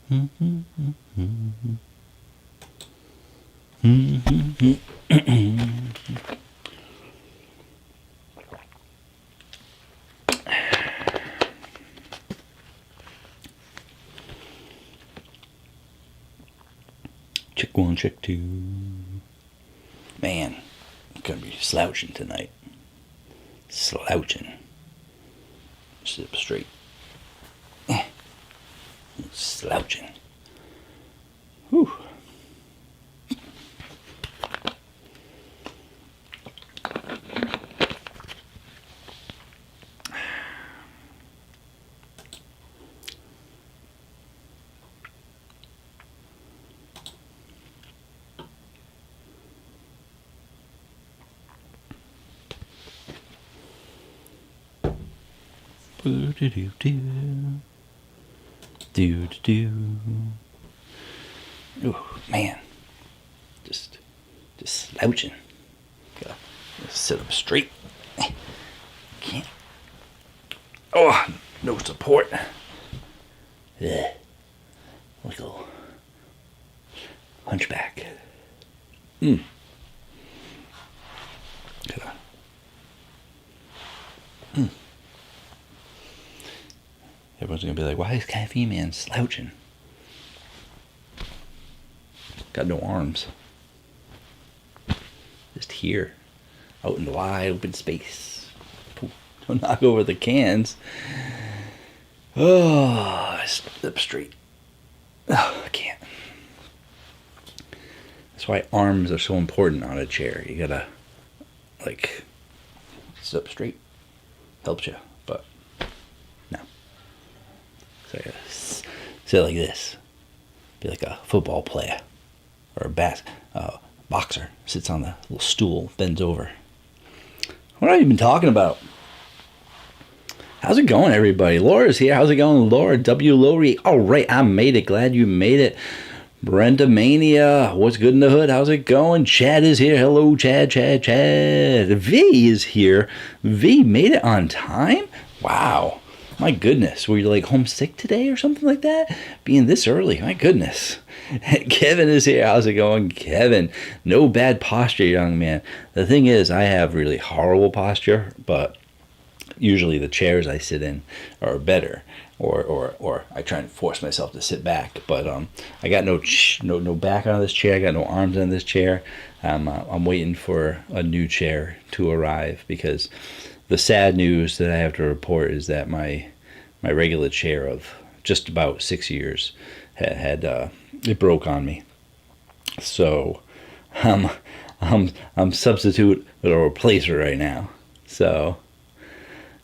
Check one, check two. Man, I'm gonna be slouching tonight. Slouching. Sit up straight. Slouching. Whew. Oh man, just slouching. Gotta sit up straight. Can't. Oh, no support. Yeah, like a hunchback. Everyone's gonna be like, "Why is Caffeine Man slouching? Got no arms. Just here, out in the wide open space. Don't knock over the cans." Oh, I sit up straight. Oh, I can't. That's why arms are so important on a chair. You gotta, like, sit up straight. Helps you, but no. So I gotta sit like this. Be like a football player. Or a boxer. Sits on the little stool, bends over. What have you been talking about? How's it going, everybody? Laura's here. How's it going, Laura? W. Lowry. All right, I made it. Glad you made it. Brenda Mania. What's good in the hood? How's it going? Chad is here. Hello, Chad. V is here. V made it on time? Wow. My goodness. Were you like homesick today or something like that? Being this early. My goodness. Kevin is here. How's it going, Kevin? No bad posture, young man. The thing is, I have really horrible posture, but usually the chairs I sit in are better, or I try and force myself to sit back. But I got no back on this chair. I got no arms on this chair. I'm waiting for a new chair to arrive, because the sad news that I have to report is that my regular chair of just about 6 years had it broke on me. So I'm substitute or replacer right now. So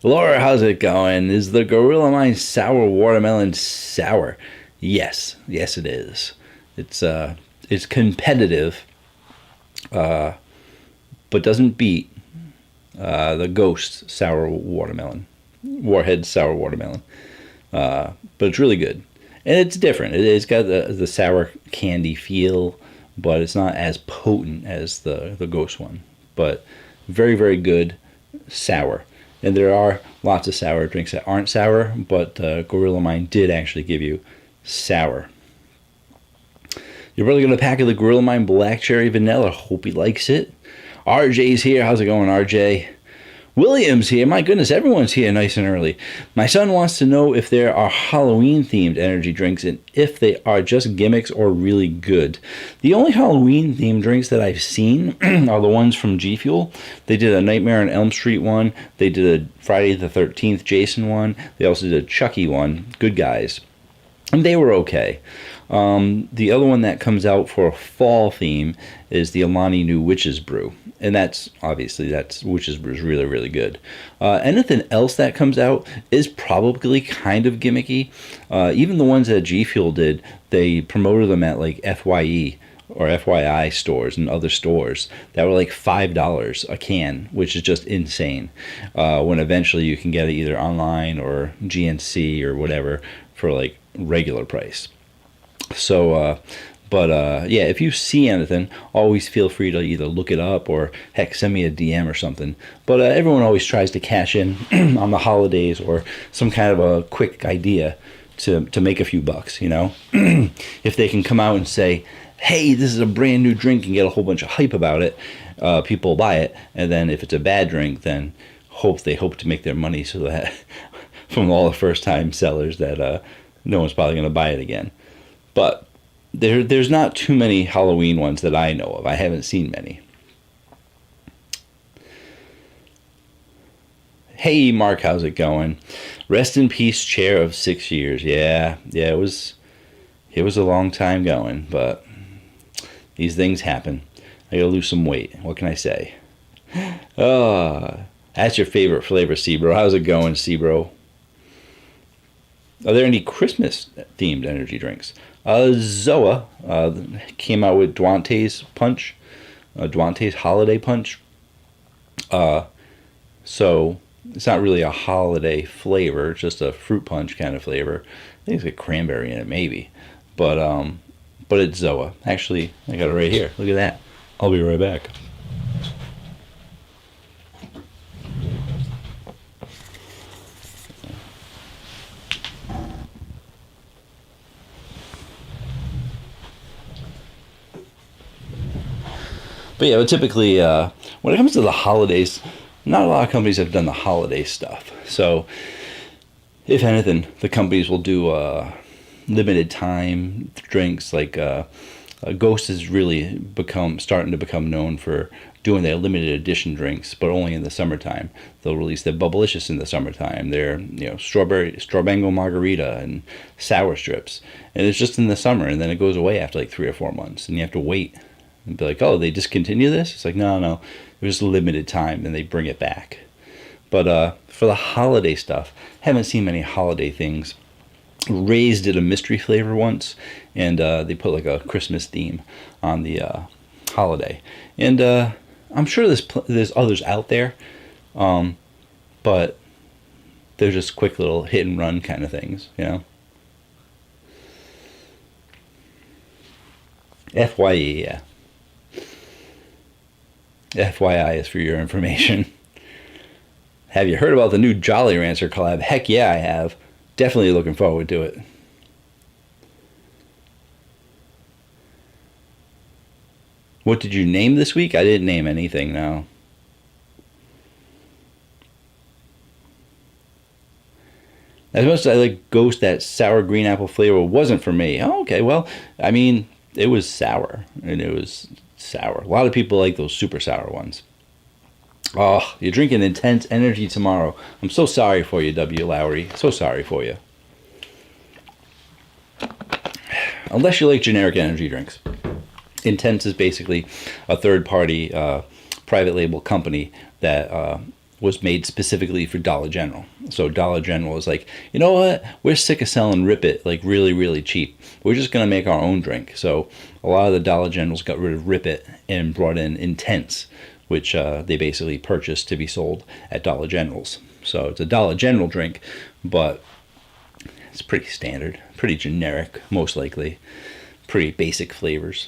Laura, how's it going? Is the Gorilla Mine sour watermelon sour? Yes it is. It's competitive, but doesn't beat the Ghost sour watermelon, Warhead sour watermelon. But it's really good, and it's different. It's got the sour candy feel, but it's not as potent as the Ghost one. But very, very good sour. And there are lots of sour drinks that aren't sour, but Gorilla Mine did actually give you sour. You're really going to pack of the Gorilla Mine Black Cherry Vanilla. Hope he likes it. RJ's here. How's it going, RJ? William's here. My goodness, everyone's here nice and early. My son wants to know if there are Halloween-themed energy drinks and if they are just gimmicks or really good. The only Halloween-themed drinks that I've seen are the ones from G Fuel. They did a Nightmare on Elm Street one. They did a Friday the 13th Jason one. They also did a Chucky one. Good guys. And they were okay. The other one that comes out for a fall theme is the Alani Nu Witch's Brew. And that's Witch's Brew is really, really good. Anything else that comes out is probably kind of gimmicky. Even the ones that G Fuel did, they promoted them at like FYE or FYI stores and other stores that were like $5 a can, which is just insane. When eventually you can get it either online or GNC or whatever for like regular price. So, yeah, if you see anything, always feel free to either look it up or, heck, send me a DM or something. But everyone always tries to cash in on the holidays or some kind of a quick idea to make a few bucks, you know. If they can come out and say, hey, this is a brand new drink, and get a whole bunch of hype about it, people buy it. And then if it's a bad drink, then they hope to make their money, so that from all the first time sellers that no one's probably going to buy it again. But there's not too many Halloween ones that I know of. I haven't seen many. Hey, Mark, how's it going? Rest in peace, chair of 6 years. Yeah, it was a long time going, but these things happen. I gotta lose some weight. What can I say? That's your favorite flavor, Sebro. How's it going, Sebro? Are there any Christmas-themed energy drinks? Zoa came out with Duante's Punch, Duante's Holiday Punch. So it's not really a holiday flavor, it's just a fruit punch kind of flavor. I think it's got cranberry in it, maybe. But it's Zoa. Actually, I got it right here. Look at that. I'll be right back. But yeah, typically when it comes to the holidays, not a lot of companies have done the holiday stuff. So if anything, the companies will do limited time drinks. Like Ghost has really starting to become known for doing their limited edition drinks, but only in the summertime. They'll release their Bubblicious in the summertime. Their Strawbangle Margarita and Sour Strips, and it's just in the summer, and then it goes away after like 3 or 4 months, and you have to wait and be like, oh, they discontinue this? It's like, no, it was limited time, and they bring it back. But for the holiday stuff, haven't seen many holiday things. Ray's did a mystery flavor once, and they put like a Christmas theme on the holiday. And I'm sure there's others out there, but they're just quick little hit and run kind of things, you know. FYE, yeah. FYI is for your information. Have you heard about the new Jolly Rancher collab? Heck yeah, I have. Definitely looking forward to it. What did you name this week? I didn't name anything, no. As much as I like Ghost, that sour green apple flavor wasn't for me. Oh, okay, well, I mean, it was sour, and it was sour. A lot of people like those super sour ones. Oh, you're drinking intense energy tomorrow. I'm so sorry for you, W. Lowry. So sorry for you. Unless you like generic energy drinks. Intense is basically a third-party private label company that was made specifically for Dollar General. So Dollar General is like, you know what? We're sick of selling Rip It like really, really cheap. We're just going to make our own drink. So a lot of the Dollar Generals got rid of Rip It and brought in Intense, which they basically purchased to be sold at Dollar Generals. So it's a Dollar General drink, but it's pretty standard, pretty generic, most likely. Pretty basic flavors.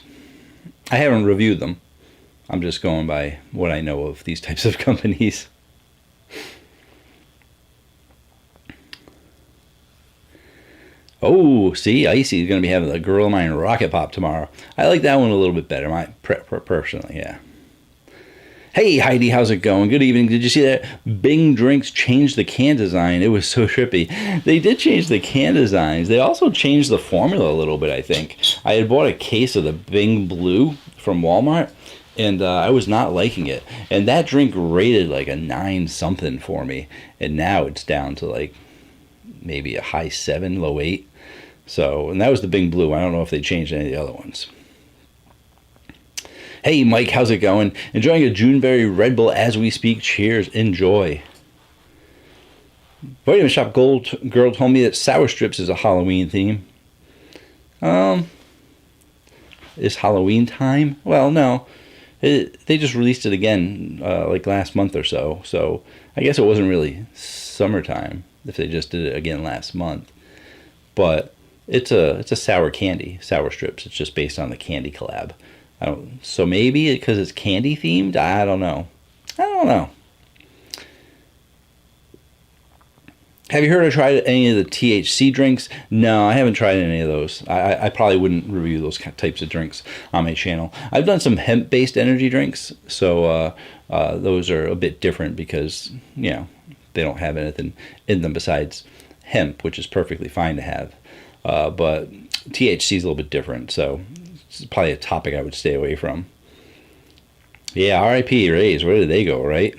I haven't reviewed them. I'm just going by what I know of these types of companies. Oh, see, Icy is going to be having the Gorilla Mine Rocket Pop tomorrow. I like that one a little bit better, personally, yeah. Hey, Heidi, how's it going? Good evening. Did you see that Bing Drinks changed the can design? It was so trippy. They did change the can designs. They also changed the formula a little bit, I think. I had bought a case of the Bing Blue from Walmart, and I was not liking it. And that drink rated like a 9-something for me, and now it's down to like maybe a high 7, low 8. So, and that was the Bing Blue. I don't know if they changed any of the other ones. Hey, Mike, how's it going? Enjoying a Juneberry Red Bull as we speak. Cheers. Enjoy. Vitamin Shop Gold Girl told me that Sour Strips is a Halloween theme. Is Halloween time? Well, no. They just released it again like last month or so. So I guess it wasn't really summertime if they just did it again last month. But it's a sour candy, Sour Strips. It's just based on the candy collab. So maybe because it's candy themed? I don't know. Have you heard or tried any of the THC drinks? No, I haven't tried any of those. I probably wouldn't review those types of drinks on my channel. I've done some hemp-based energy drinks, so those are a bit different because, you know, they don't have anything in them besides hemp, which is perfectly fine to have. But THC is a little bit different, so it's probably a topic I would stay away from. Yeah, R.I.P. Rays. Where did they go, right?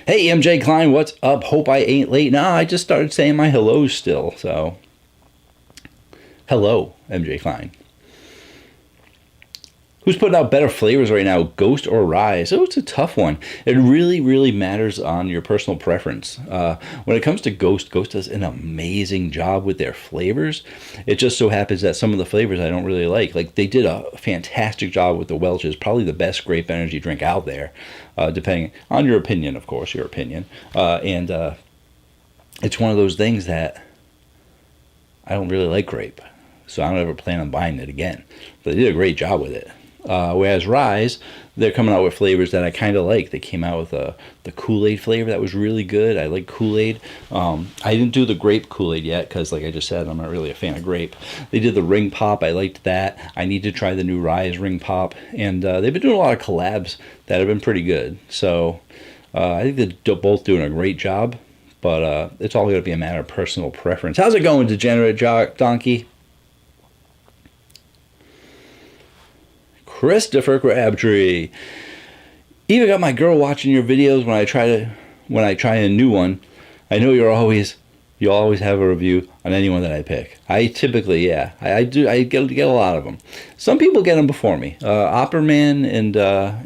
Hey, MJ Klein, what's up? Hope I ain't late. Nah, I just started saying my hellos still, so. Hello, MJ Klein. Who's putting out better flavors right now, Ghost or Rise? Oh, it's a tough one. It really, really matters on your personal preference. When it comes to Ghost, Ghost does an amazing job with their flavors. It just so happens that some of the flavors I don't really like. Like, they did a fantastic job with the Welch's, probably the best grape energy drink out there, depending on your opinion, of course, your opinion. And it's one of those things that I don't really like grape, so I don't ever plan on buying it again. But they did a great job with it. Whereas Rise, they're coming out with flavors that I kind of like. They came out with the Kool-Aid flavor that was really good. I like Kool-Aid. I didn't do the grape Kool-Aid yet because, like I just said, I'm not really a fan of grape. They did the Ring Pop. I liked that. I need to try the new Rise Ring Pop. And they've been doing a lot of collabs that have been pretty good. So I think they're both doing a great job. But it's all going to be a matter of personal preference. How's it going, Degenerate Donkey? Christopher Crabtree. Even got my girl watching your videos when I try a new one. I know you always have a review on anyone that I pick. I typically, yeah, I do. I get a lot of them. Some people get them before me. Opperman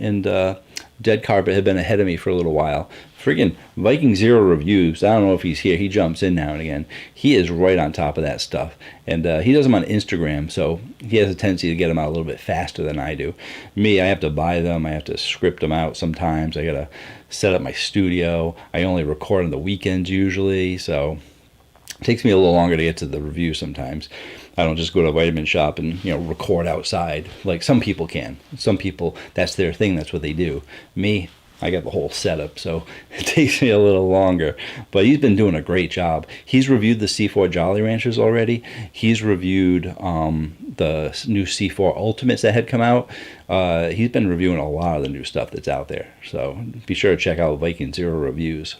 and Dead Carpet have been ahead of me for a little while. Friggin' Viking Zero Reviews. I don't know if he's here. He jumps in now and again. He is right on top of that stuff. And he does them on Instagram, so he has a tendency to get them out a little bit faster than I do. Me, I have to buy them. I have to script them out sometimes. I got to set up my studio. I only record on the weekends usually, so it takes me a little longer to get to the review sometimes. I don't just go to a vitamin shop and, you know, record outside like some people can. Some people, that's their thing. That's what they do. Me, I got the whole setup, so it takes me a little longer. But he's been doing a great job. He's reviewed the C4 Jolly Ranchers already. He's reviewed the new C4 Ultimates that had come out. He's been reviewing a lot of the new stuff that's out there. So be sure to check out Viking Zero Reviews.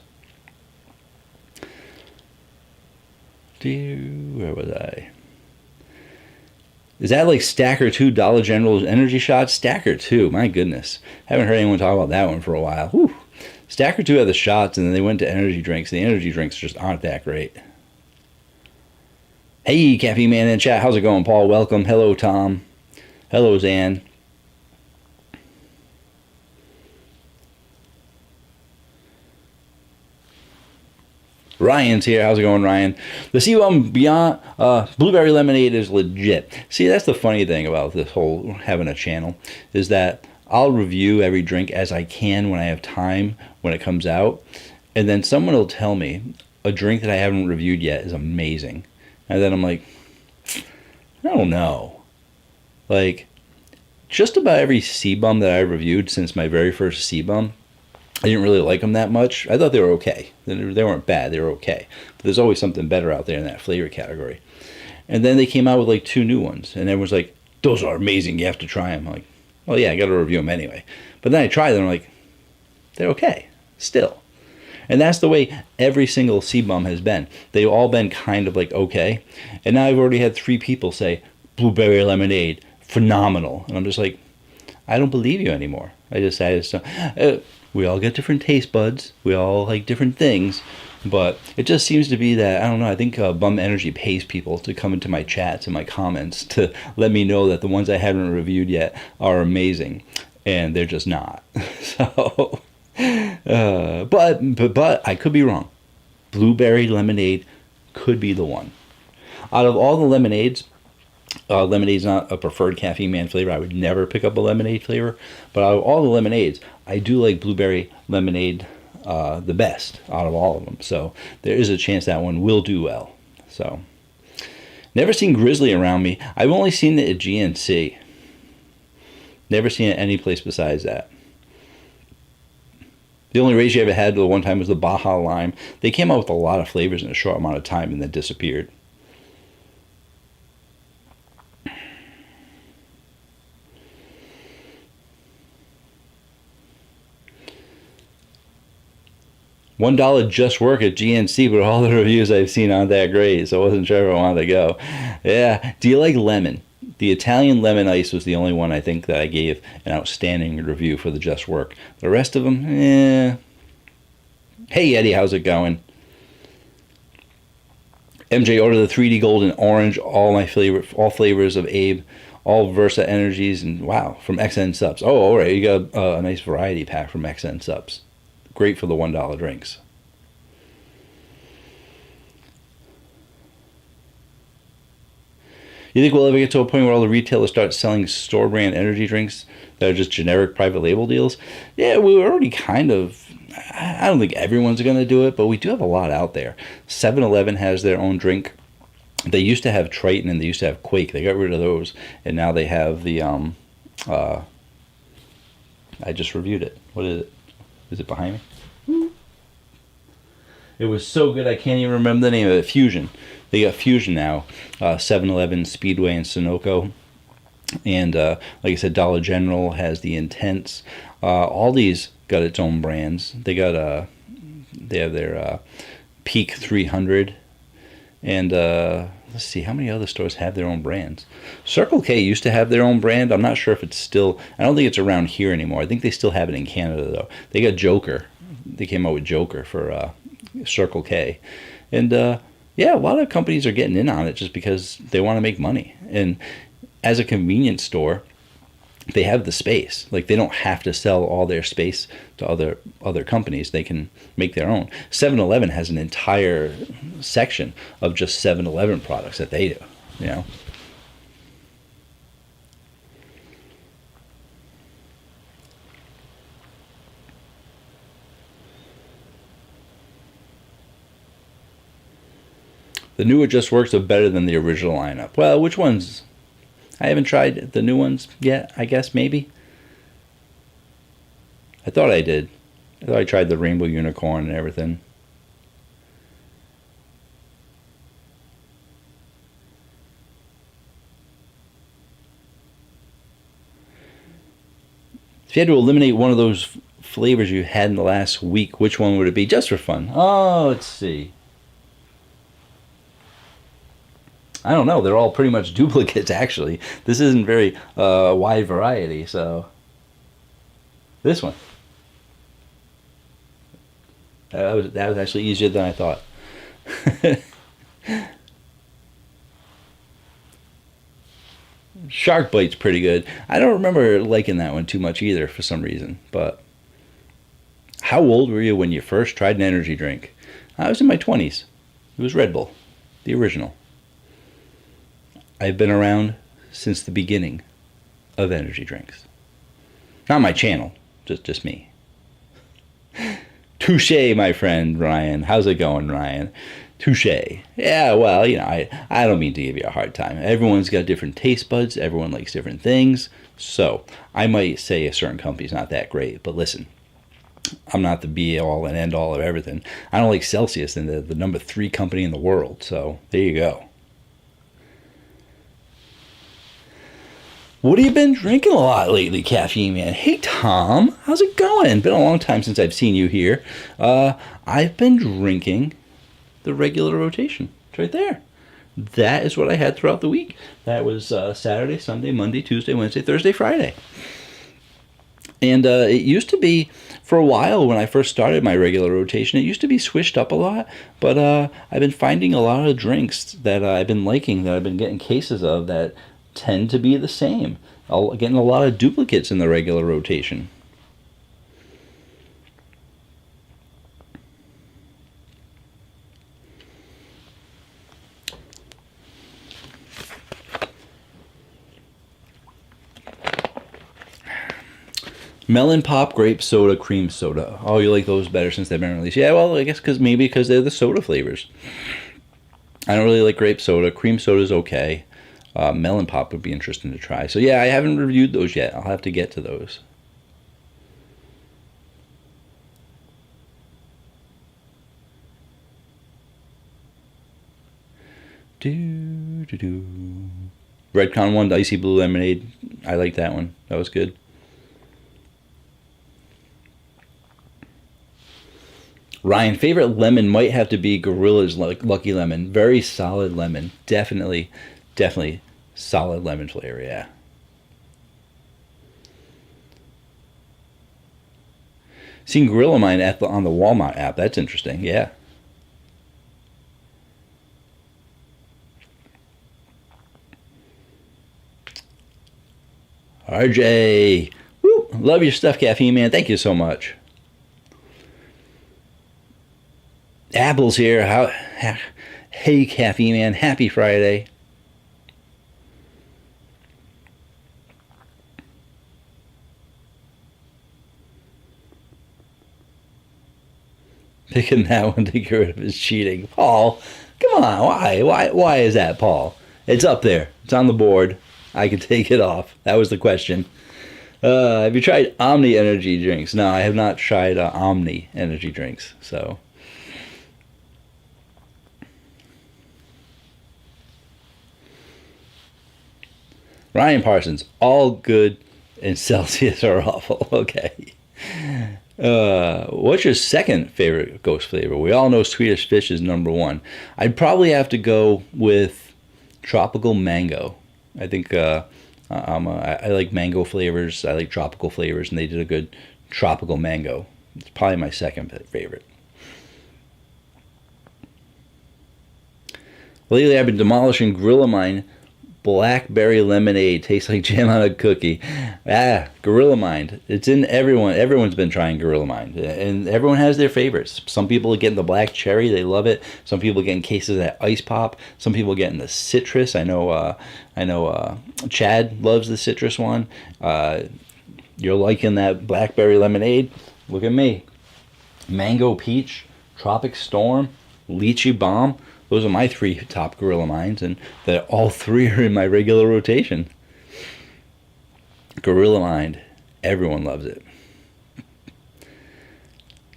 Where was I? Is that like Stacker 2 Dollar General's energy shots? Stacker 2, my goodness. Haven't heard anyone talk about that one for a while. Whew. Stacker 2 had the shots, and then they went to energy drinks. The energy drinks just aren't that great. Hey, Caffeine Man in chat. How's it going, Paul? Welcome. Hello, Tom. Hello, Zan. Ryan's here. How's it going, Ryan? The C1 Beyond Blueberry Lemonade is legit. See, that's the funny thing about this whole having a channel is that I'll review every drink as I can when I have time when it comes out. And then someone will tell me a drink that I haven't reviewed yet is amazing. And then I'm like, I don't know. Like, just about every C-Bum that I reviewed since my very first C-Bum, I didn't really like them that much. I thought they were okay. They weren't bad. They were okay. But there's always something better out there in that flavor category. And then they came out with like 2 new ones. And everyone's like, those are amazing. You have to try them. I'm like, well, yeah, I got to review them anyway. But then I try them. I'm like, they're okay still. And that's the way every single C-Bum has been. They've all been kind of like okay. And now I've already had 3 people say, Blueberry Lemonade, phenomenal. And I'm just like, I don't believe you anymore. I just don't. We all get different taste buds. We all like different things. But it just seems to be that, I don't know, I think Bum Energy pays people to come into my chats and my comments to let me know that the ones I haven't reviewed yet are amazing. And they're just not. So, but I could be wrong. Blueberry Lemonade could be the one. Out of all the lemonades, lemonade's not a preferred Caffeine Man flavor. I would never pick up a lemonade flavor. But out of all the lemonades, I do like Blueberry Lemonade the best out of all of them. So there is a chance that one will do well. So never seen Grizzly around me. I've only seen it at GNC. Never seen it any place besides that. The only race you ever had the one time was the Baja Lime. They came out with a lot of flavors in a short amount of time and then disappeared. $1 just work at GNC, but all the reviews I've seen aren't that great, so I wasn't sure if I wanted to go. Yeah. Do you like lemon? The Italian lemon ice was the only one I think that I gave an outstanding review for the Just Work. The rest of them, eh. Hey Eddie, how's it going? MJ, order the 3D Golden Orange, all flavors of Abe, all Versa Energies, and wow, from XN Subs. Oh, all right, you got a nice variety pack from XN Subs. Great for the $1 drinks. You think we'll ever get to a point where all the retailers start selling store brand energy drinks that are just generic private label deals? Yeah, we were already kind of. I don't think everyone's going to do it, but we do have a lot out there. 7-Eleven has their own drink. They used to have Triton and they used to have Quake. They got rid of those, and now they have the. I just reviewed it. What is it? Is it behind me? It was so good I can't even remember the name of it. Fusion. They got Fusion now. 7-Eleven, Speedway, and Sunoco. And like I said, Dollar General has the Intense. Aldi's got its own brands. They got they have their Peak 300. And let's see, how many other stores have their own brands? Circle K used to have their own brand. I'm not sure if it's still. I don't think it's around here anymore. I think they still have it in Canada though. They got Joker. They came out with Joker for Circle K, and yeah, a lot of companies are getting in on it just because they want to make money. And as a convenience store, they have the space. Like, they don't have to sell all their space to other companies. They can make their own. 7-Eleven has an entire section of just 7-Eleven products that they do, you know. The newer Just Works are better than the original lineup. Well, which ones? I haven't tried the new ones yet, I guess, maybe. I thought I did. I thought I tried the Rainbow Unicorn and everything. If you had to eliminate one of those flavors you had in the last week, which one would it be? Just for fun. Oh, let's see. I don't know. They're all pretty much duplicates, actually. This isn't very wide variety, so. This one. That was actually easier than I thought. Shark Bite's pretty good. I don't remember liking that one too much either for some reason, but. How old were you when you first tried an energy drink? I was in my 20s. It was Red Bull, the original. I've been around since the beginning of energy drinks. Not my channel, just me. Touché, my friend Ryan. How's it going, Ryan? Touché. Yeah, well, you know, I don't mean to give you a hard time. Everyone's got different taste buds. Everyone likes different things. So I might say a certain company's not that great, but listen, I'm not the be-all and end-all of everything. I don't like Celsius, and the number 3 company in the world. So there you go. What have you been drinking a lot lately, Caffeine Man? Hey, Tom. How's it going? Been a long time since I've seen you here. I've been drinking the regular rotation. It's right there. That is what I had throughout the week. That was Saturday, Sunday, Monday, Tuesday, Wednesday, Thursday, Friday. And it used to be, for a while when I first started my regular rotation, it used to be switched up a lot. But I've been finding a lot of drinks that I've been liking, that I've been getting cases of, that tend to be the same. Getting a lot of duplicates in the regular rotation. Melon Pop, Grape Soda, Cream Soda. Oh, you like those better since they've been released? Yeah, well, I guess because they're the soda flavors. I don't really like Grape Soda. Cream Soda's okay. Melon Pop would be interesting to try. So yeah, I haven't reviewed those yet. I'll have to get to those. Redcon one, the icy blue lemonade. I like that one. That was good. Ryan, favorite lemon might have to be Gorilla's Lucky Lemon. Very solid lemon. Definitely solid lemon flavor, yeah. Seen Gorilla Mine on the Walmart app. That's interesting, yeah. RJ, woo, love your stuff, Caffeine Man. Thank you so much. Apple's here. Hey, Caffeine Man. Happy Friday. Picking that one to get rid of his cheating. Paul, come on. Why is that, Paul? It's up there. It's on the board. I can take it off. That was the question. Have you tried Omni energy drinks? No, I have not tried Omni energy drinks. So, Ryan Parsons, all good and Celsius are awful. Okay. What's your second favorite ghost flavor? We all know Swedish Fish is number one. I'd probably have to go with tropical mango. I think I like mango flavors. I like tropical flavors, and they did a good tropical mango. It's probably my second favorite. Lately, I've been demolishing Gorilla Mine blackberry lemonade. Tastes like jam on a cookie. Gorilla Mind. It's in everyone. Everyone's been trying Gorilla Mind, and everyone has their favorites. Some people are getting the black cherry. They love it. Some people are getting cases of that ice pop. Some people are getting the citrus. I know Chad loves the citrus one. You're liking that blackberry lemonade. Look at me. Mango peach, tropic storm, lychee bomb. Those are my three top Gorilla Minds, and all three are in my regular rotation. Gorilla Mind. Everyone loves it.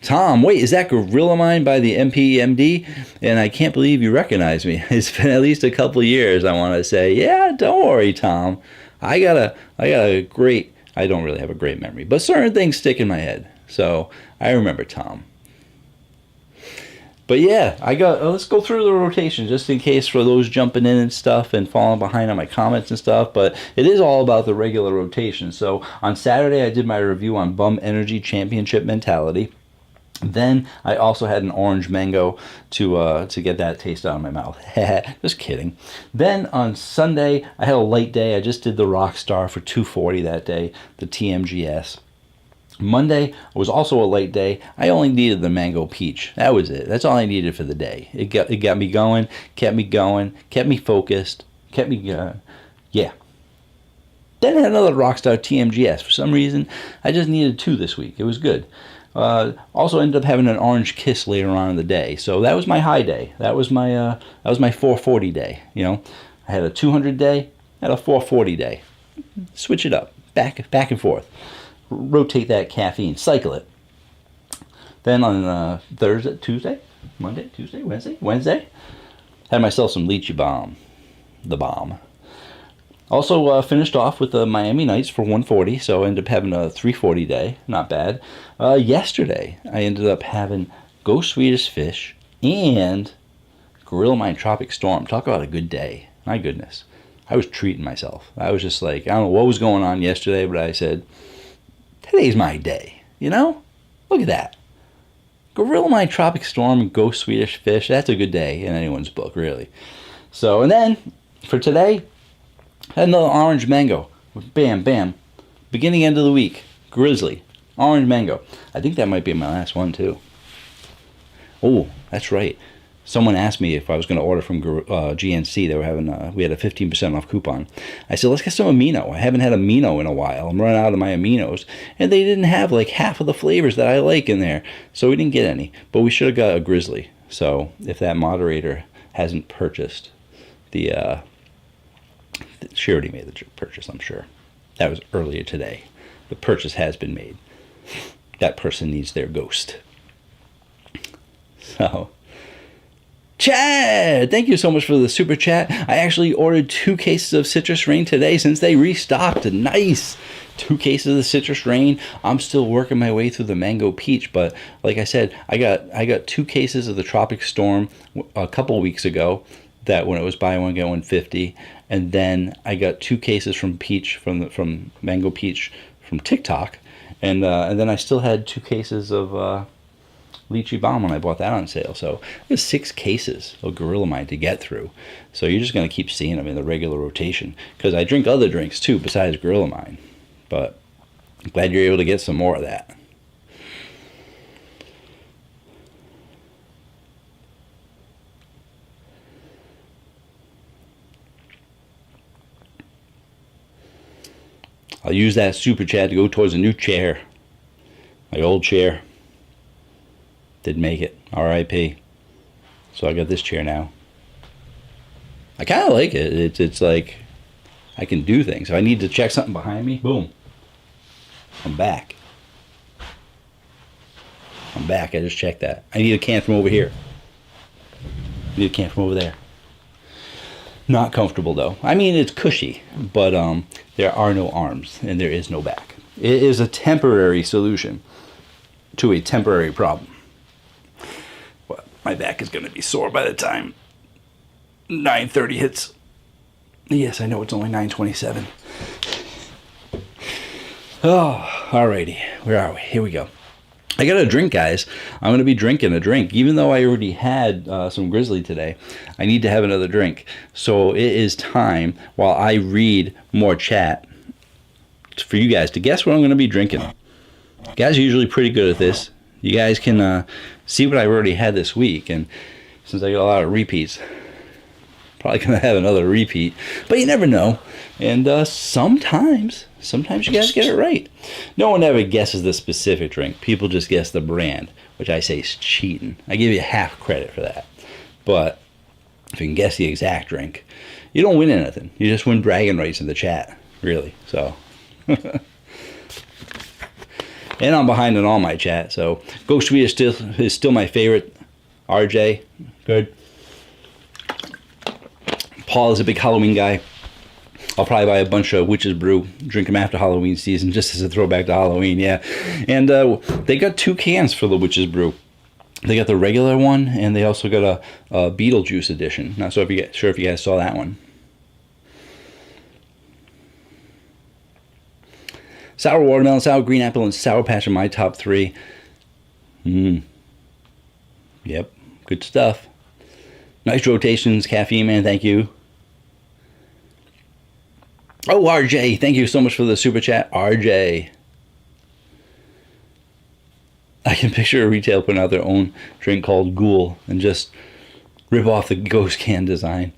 Tom, wait, is that Gorilla Mind by the MPMD? And I can't believe you recognize me. It's been at least a couple of years, I want to say. Yeah, don't worry, Tom. I got a great, I don't really have a great memory, but certain things stick in my head. So I remember Tom. But yeah, let's go through the rotation just in case for those jumping in and stuff and falling behind on my comments and stuff. But it is all about the regular rotation. So on Saturday, I did my review on Bum Energy Championship Mentality. Then I also had an orange mango to get that taste out of my mouth. Just kidding. Then on Sunday, I had a light day. I just did the Rockstar for 240 that day, the TMGS. Monday was also a late day. I only needed the mango peach. That was it. That's all I needed for the day. It got me going, kept me focused, kept me yeah. Then I had another Rockstar TMGS. For some reason, I just needed two this week. It was good. Also ended up having an orange kiss later on in the day. So that was my high day. That was my 440 day. You know, I had a 200 day, I had a 440 day. Switch it up, back and forth. Rotate that caffeine, cycle it. Then on Wednesday, had myself some lychee bomb, the bomb. Also finished off with the Miami Nights for 140, so I ended up having a 340 day, not bad. Yesterday, I ended up having Ghost Swedish Fish and Gorilla Mine Tropic Storm. Talk about a good day. My goodness. I was treating myself. I was just like, I don't know what was going on yesterday, but I said, today's my day, you know? Look at that. Gorilla Mine Tropic Storm and Ghost Swedish Fish. That's a good day in anyone's book, really. So, and then, for today, I had another orange mango. Bam, bam. Beginning, end of the week. Grizzly. Orange mango. I think that might be my last one, too. Oh, that's right. Someone asked me if I was going to order from GNC. They were having we had a 15% off coupon. I said, let's get some amino. I haven't had amino in a while. I'm running out of my aminos. And they didn't have like half of the flavors that I like in there. So we didn't get any. But we should have got a Grizzly. So if that moderator hasn't purchased she already made the purchase, I'm sure. That was earlier today. The purchase has been made. That person needs their ghost. So... Chad, thank you so much for the super chat. I actually ordered 2 cases of Citrus Rain today since they restocked. Nice. 2 cases of Citrus Rain. I'm still working my way through the Mango Peach, but like I said, I got 2 cases of the Tropic Storm a couple weeks ago. That when it was buy one get one 50, and then I got 2 cases from Peach from Mango Peach from TikTok, and then I still had 2 cases of Lychee Balm when I bought that on sale. So there's 6 cases of Gorilla Mine to get through. So you're just going to keep seeing them in the regular rotation. Because I drink other drinks too besides Gorilla Mine. But I'm glad you're able to get some more of that. I'll use that super chat to go towards a new chair. My old chair. Didn't make it. R.I.P. So I got this chair now. I kind of like it. It's like I can do things. If I need to check something behind me, boom. I'm back. I'm back. I just checked that. I need a can from over here. I need a can from over there. Not comfortable though. I mean, it's cushy, but there are no arms and there is no back. It is a temporary solution to a temporary problem. Well, my back is going to be sore by the time 9:30 hits. Yes, I know it's only 9:27. Oh, alrighty. Where are we? Here we go. I got a drink, guys. I'm going to be drinking a drink. Even though I already had some Grizzly today, I need to have another drink. So it is time, while I read more chat, for you guys to guess what I'm going to be drinking. You guys are usually pretty good at this. You guys can see what I've already had this week. And since I got a lot of repeats, probably going to have another repeat. But you never know. And sometimes you guys get it right. No one ever guesses the specific drink. People just guess the brand, which I say is cheating. I give you half credit for that. But if you can guess the exact drink, you don't win anything. You just win bragging rights in the chat, really. So, and I'm behind on all my chat. So, Ghost Sweet is still my favorite. RJ, good. Paul is a big Halloween guy. I'll probably buy a bunch of Witch's Brew, drink them after Halloween season, just as a throwback to Halloween, yeah. And they got 2 cans for the Witch's Brew. They got the regular one, and they also got a Beetlejuice edition. Not sure if you guys saw that one. Sour watermelon, sour green apple, and sour patch are my top 3. Yep, good stuff. Nice rotations, Caffeine Man, thank you. Oh, RJ, thank you so much for the super chat, RJ. I can picture a retail putting out their own drink called Ghoul and just rip off the ghost can design.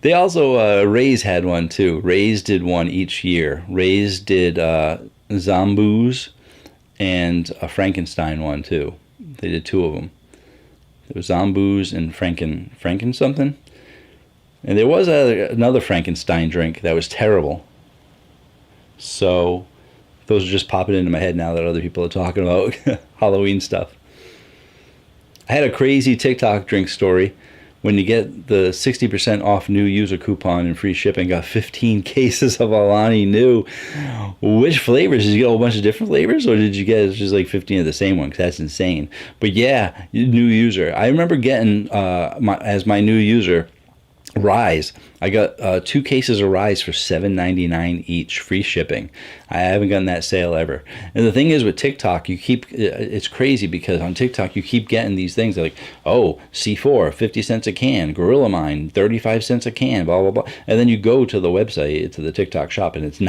They also, Ray's had one too. Ray's did one each year. Ray's did Zomboos and a Frankenstein one too. They did 2 of them. There was Zomboos and Franken something. And there was another Frankenstein drink that was terrible. So those are just popping into my head now that other people are talking about Halloween stuff. I had a crazy TikTok drink story. When you get the 60% off new user coupon and free shipping, got 15 cases of Alani New. Which flavors? Did you get a whole bunch of different flavors, or did you get just like 15 of the same one? Because that's insane. But yeah, new user. I remember getting, as my new user, Rise. I got 2 cases of Rise for $7.99 each, free shipping. I haven't gotten that sale ever. And the thing is with TikTok, it's crazy because on TikTok you keep getting these things like, oh, C4, 50 cents a can, Gorilla Mine, 35 cents a can, blah, blah, blah. And then you go to the website, to the TikTok shop, and it's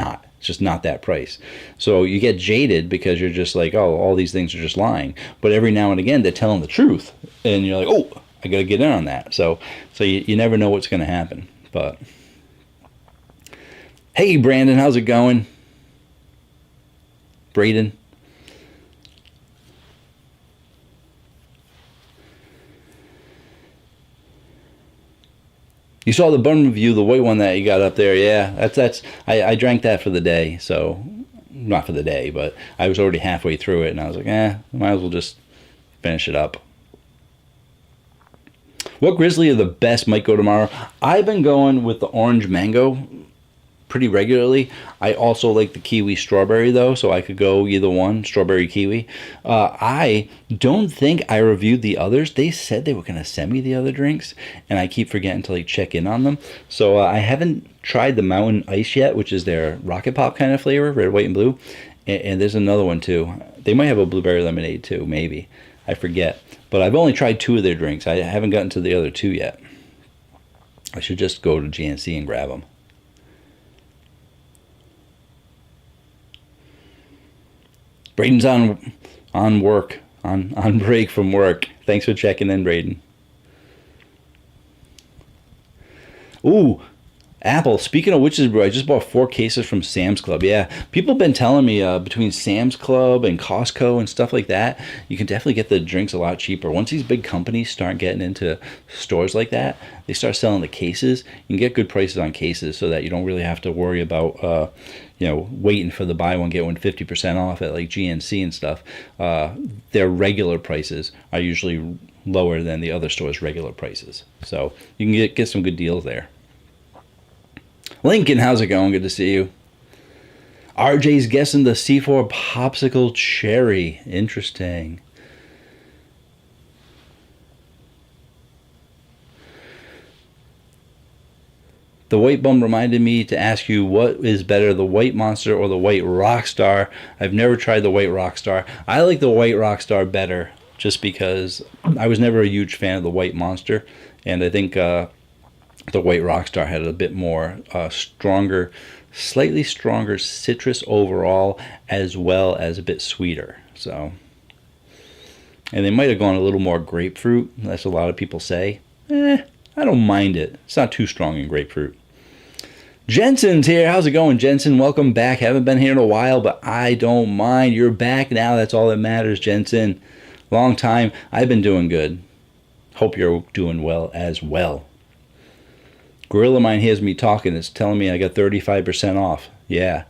just not that price. So you get jaded because you're just like, oh, all these things are just lying. But every now and again, they're telling the truth. And you're like, oh, I got to get in on that. So you never know what's going to happen. But hey, Brandon, how's it going? Braden. You saw the bun review, the white one that you got up there. Yeah, I drank that for the day. So not for the day, but I was already halfway through it, and I was like, might as well just finish it up. What Grizzly are the best might go tomorrow? I've been going with the orange mango pretty regularly. I also like the kiwi strawberry though, so I could go either one, strawberry kiwi. I don't think I reviewed the others. They said they were going to send me the other drinks, and I keep forgetting to like check in on them. So I haven't tried the Mountain Ice yet, which is their Rocket Pop kind of flavor, red, white, and blue. And there's another one too. They might have a blueberry lemonade too, maybe. I forget. But I've only tried 2 of their drinks. I haven't gotten to the other 2 yet. I should just go to GNC and grab them. Braden's on work, on break from work. Thanks for checking in, Braden. Ooh, Apple. Speaking of witches brew, I just bought 4 cases from Sam's Club. Yeah, people have been telling me between Sam's Club and Costco and stuff like that, you can definitely get the drinks a lot cheaper. Once these big companies start getting into stores like that, they start selling the cases. You can get good prices on cases so that you don't really have to worry about waiting for the buy one get one 50% off at like GNC and stuff. Their regular prices are usually lower than the other stores' regular prices, so you can get some good deals there. Lincoln, how's it going? Good to see you. RJ's guessing the C4 popsicle cherry. Interesting. The white bum reminded me to ask you what is better, the white monster or the white rockstar. I've never tried the white rockstar. I like the white rockstar better just because I was never a huge fan of the white monster, and I think the white rockstar had a bit more stronger, slightly stronger citrus overall, as well as a bit sweeter. So, and they might have gone a little more grapefruit. That's what a lot of people say. I don't mind it. It's not too strong in grapefruit. Jensen's here. How's it going, Jensen? Welcome back. Haven't been here in a while, but I don't mind. You're back now. That's all that matters, Jensen. Long time. I've been doing good. Hope you're doing well as well. Gorilla Mind hears me talking. It's telling me I got 35% off. Yeah.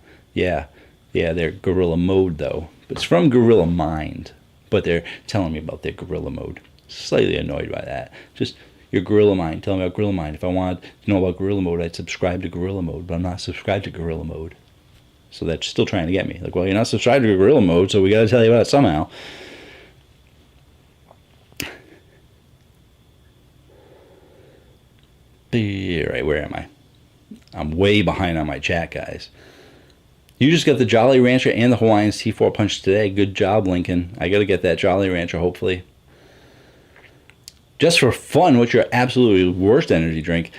They're Gorilla Mode, though. It's from Gorilla Mind, but they're telling me about their Gorilla Mode. Slightly annoyed by that. Just your Gorilla Mind. Tell me about Gorilla Mind. If I wanted to know about Gorilla Mode, I'd subscribe to Gorilla Mode, but I'm not subscribed to Gorilla Mode. So they're still trying to get me. Like, well, you're not subscribed to Gorilla Mode, so we got to tell you about it somehow. Right, where am I? I'm way behind on my chat, guys. You just got the Jolly Rancher and the Hawaiian C4 Punch today. Good job, Lincoln. I got to get that Jolly Rancher, hopefully. Just for fun, what's your absolutely worst energy drink?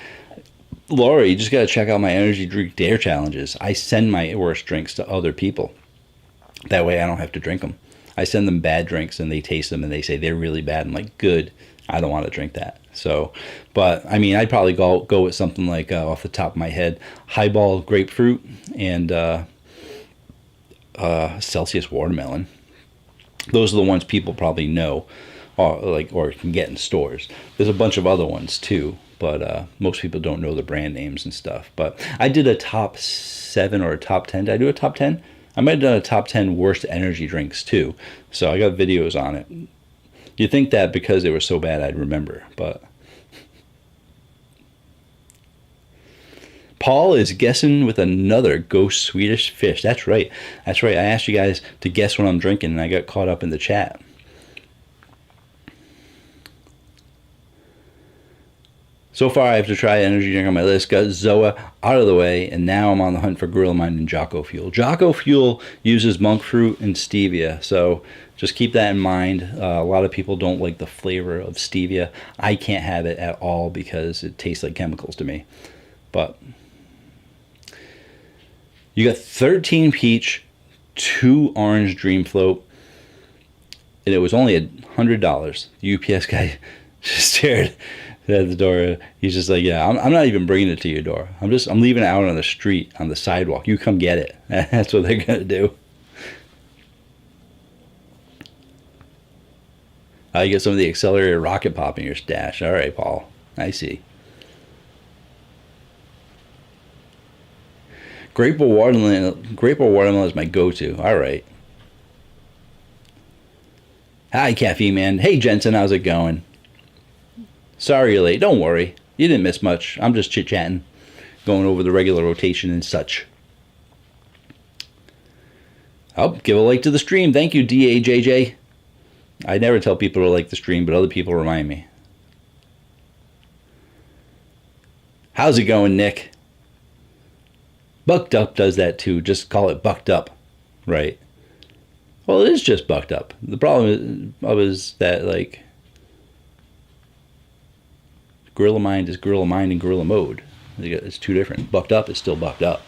Laura, you just got to check out my energy drink dare challenges. I send my worst drinks to other people. That way I don't have to drink them. I send them bad drinks and they taste them and they say they're really bad. I'm like, good. I don't want to drink that. So, but I mean, I'd probably go with something like off the top of my head, Highball grapefruit and Celsius watermelon. Those are the ones people probably know, or can get in stores. There's a bunch of other ones too, but most people don't know the brand names and stuff. But I did a top 7 or a top 10. Did I do a top 10? I might have done a top 10 worst energy drinks too. So I got videos on it. You'd think that because they were so bad I'd remember, but Paul is guessing with another ghost Swedish fish. That's right. I asked you guys to guess what I'm drinking, and I got caught up in the chat. So far, I have to try energy drink on my list. Got Zoa out of the way, and now I'm on the hunt for Gorilla Mind and Jocko Fuel. Jocko Fuel uses monk fruit and stevia, so just keep that in mind. A lot of people don't like the flavor of stevia. I can't have it at all because it tastes like chemicals to me. But you got 13 peach, 2 orange Dream Float, and it was only $100. The UPS guy just stared at the door. He's just like, yeah, I'm not even bringing it to your door. I'm leaving it out on the street, on the sidewalk. You come get it. That's what they're going to do. You get some of the accelerated rocket pop in your stash. All right, Paul. I see. Grape or watermelon is my go-to. All right. Hi, Caffeine Man. Hey, Jensen. How's it going? Sorry you're late. Don't worry. You didn't miss much. I'm just chit-chatting, going over the regular rotation and such. Oh, give a like to the stream. Thank you, DAJJ. I never tell people to like the stream, but other people remind me. How's it going, Nick? Bucked Up does that too. Just call it Bucked Up, right? Well, it is just Bucked Up. The problem is that, like, Gorilla Mind is Gorilla Mind in Gorilla Mode. It's two different. Bucked Up is still Bucked Up.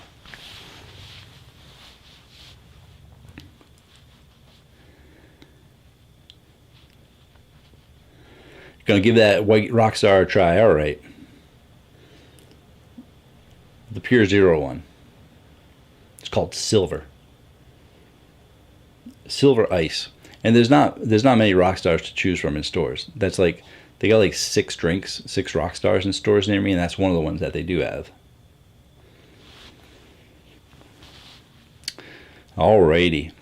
Gonna give that White Rockstar a try. All right. The Pure Zero one. It's called Silver. Silver Ice. And there's not many Rockstars to choose from in stores. That's like, they got like 6 drinks, 6 Rockstars in stores near me, and that's one of the ones that they do have. Alrighty.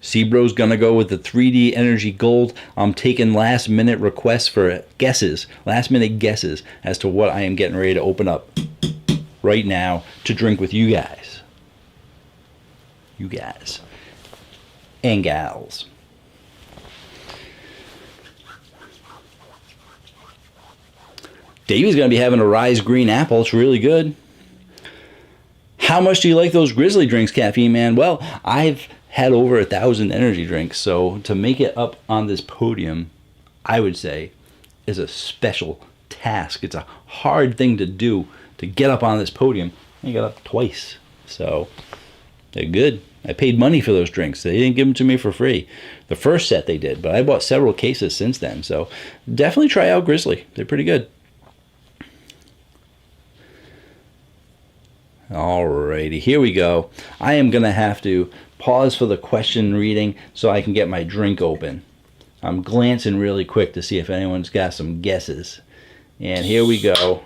Seabro's gonna go with the 3D Energy Gold. I'm taking last minute requests for guesses, last minute guesses as to what I am getting ready to open up right now to drink with you guys. You guys. And gals. Davey's gonna be having a Rise Green Apple. It's really good. How much do you like those Grizzly drinks, Caffeine Man? Well, I've had over 1,000 energy drinks, so to make it up on this podium, I would say, is a special task. It's a hard thing to do, to get up on this podium. I got up twice, so they're good. I paid money for those drinks. They didn't give them to me for free. The first set they did, but I bought several cases since then, so definitely try out Grizzly. They're pretty good. Alrighty, here we go. I am going to have to pause for the question reading so I can get my drink open. I'm glancing really quick to see if anyone's got some guesses. And here we go.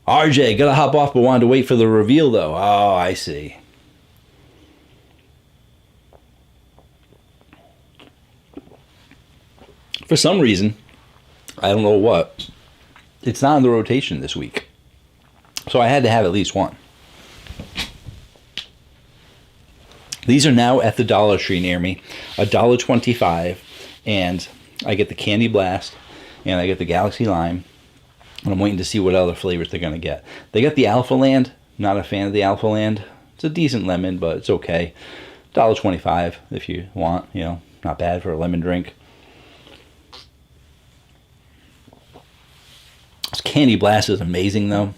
RJ, gotta hop off, but wanted to wait for the reveal though. Oh, I see. For some reason, I don't know what, it's not in the rotation this week. So I had to have at least one. These are now at the Dollar Tree near me, $1.25, and I get the Candy Blast, and I get the Galaxy Lime, and I'm waiting to see what other flavors they're going to get. They got the Alpha Land. Not a fan of the Alpha Land. It's a decent lemon, but it's okay. $1.25 if you want, you know, not bad for a lemon drink. This Candy Blast is amazing, though.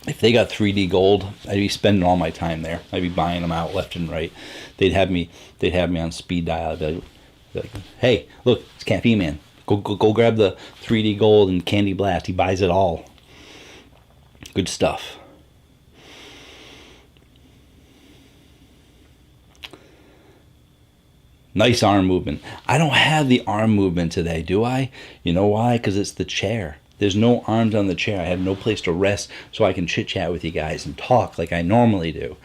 If they got 3D gold, I'd be spending all my time there. I'd be buying them out left and right. They'd have me on speed dial. I'd be like, hey, look, it's Caffeine Man. Go grab the 3D gold and Candy Blast. He buys it all. Good stuff. Nice arm movement. I don't have the arm movement today, do I? You know why? Because it's the chair. There's no arms on the chair. I have no place to rest so I can chit-chat with you guys and talk like I normally do.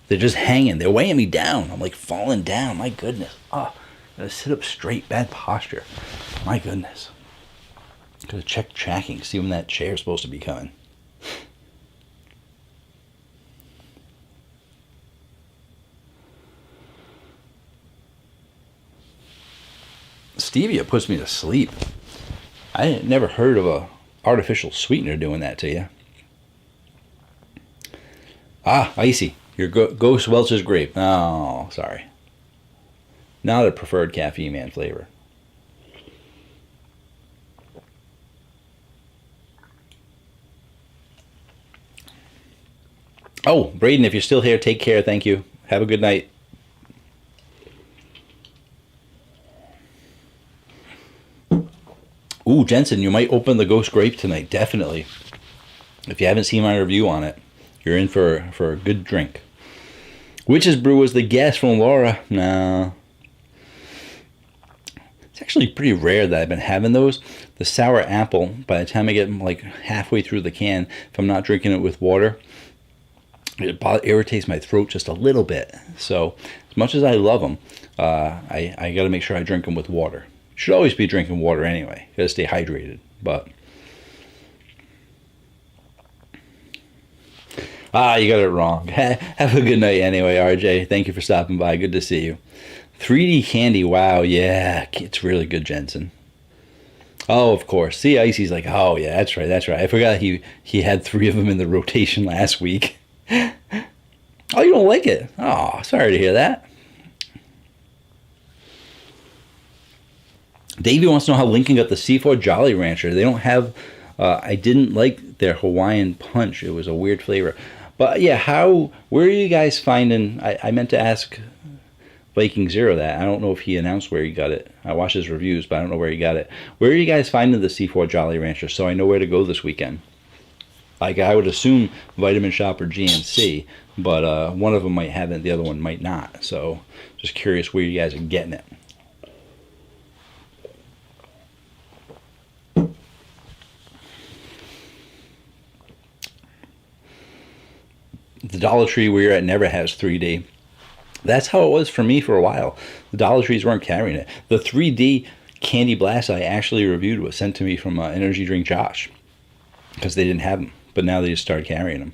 They're just hanging. They're weighing me down. I'm like falling down. My goodness. Oh, gotta sit up straight. Bad posture. My goodness. Gotta check tracking. See when that chair's supposed to be coming. Stevia puts me to sleep. I never heard of a artificial sweetener doing that to you. Ah, icy. Your Ghost Welch's grape. Oh, sorry. Not a preferred Caffeine Man flavor. Oh, Braden, if you're still here, take care. Thank you. Have a good night. Ooh, Jensen, you might open the Ghost Grape tonight. Definitely. If you haven't seen my review on it, you're in for a good drink. Witch's Brew was the guess from Laura. No. It's actually pretty rare that I've been having those. The sour apple, by the time I get like halfway through the can, if I'm not drinking it with water, irritates my throat just a little bit. So as much as I love them, I got to make sure I drink them with water. Should always be drinking water anyway. Got to stay hydrated. But you got it wrong. Have a good night anyway, RJ. Thank you for stopping by. Good to see you. 3D candy. Wow. Yeah, it's really good, Jensen. Oh, of course. See, Icy's like, oh yeah, that's right. I forgot he had 3 of them in the rotation last week. Oh, you don't like it? Oh, sorry to hear that. Davey wants to know how Lincoln got the C4 Jolly Rancher. They don't have, I didn't like their Hawaiian Punch. It was a weird flavor. But yeah, where are you guys finding, I meant to ask Viking Zero that. I don't know if he announced where he got it. I watched his reviews, but I don't know where he got it. Where are you guys finding the C4 Jolly Rancher so I know where to go this weekend? Like, I would assume Vitamin Shop or GNC, but one of them might have it, the other one might not. So just curious where you guys are getting it. The Dollar Tree where you're at never has 3D. That's how it was for me for a while. The Dollar Trees weren't carrying it. The 3D Candy Blast I actually reviewed was sent to me from Energy Drink Josh because they didn't have them, but now they just started carrying them.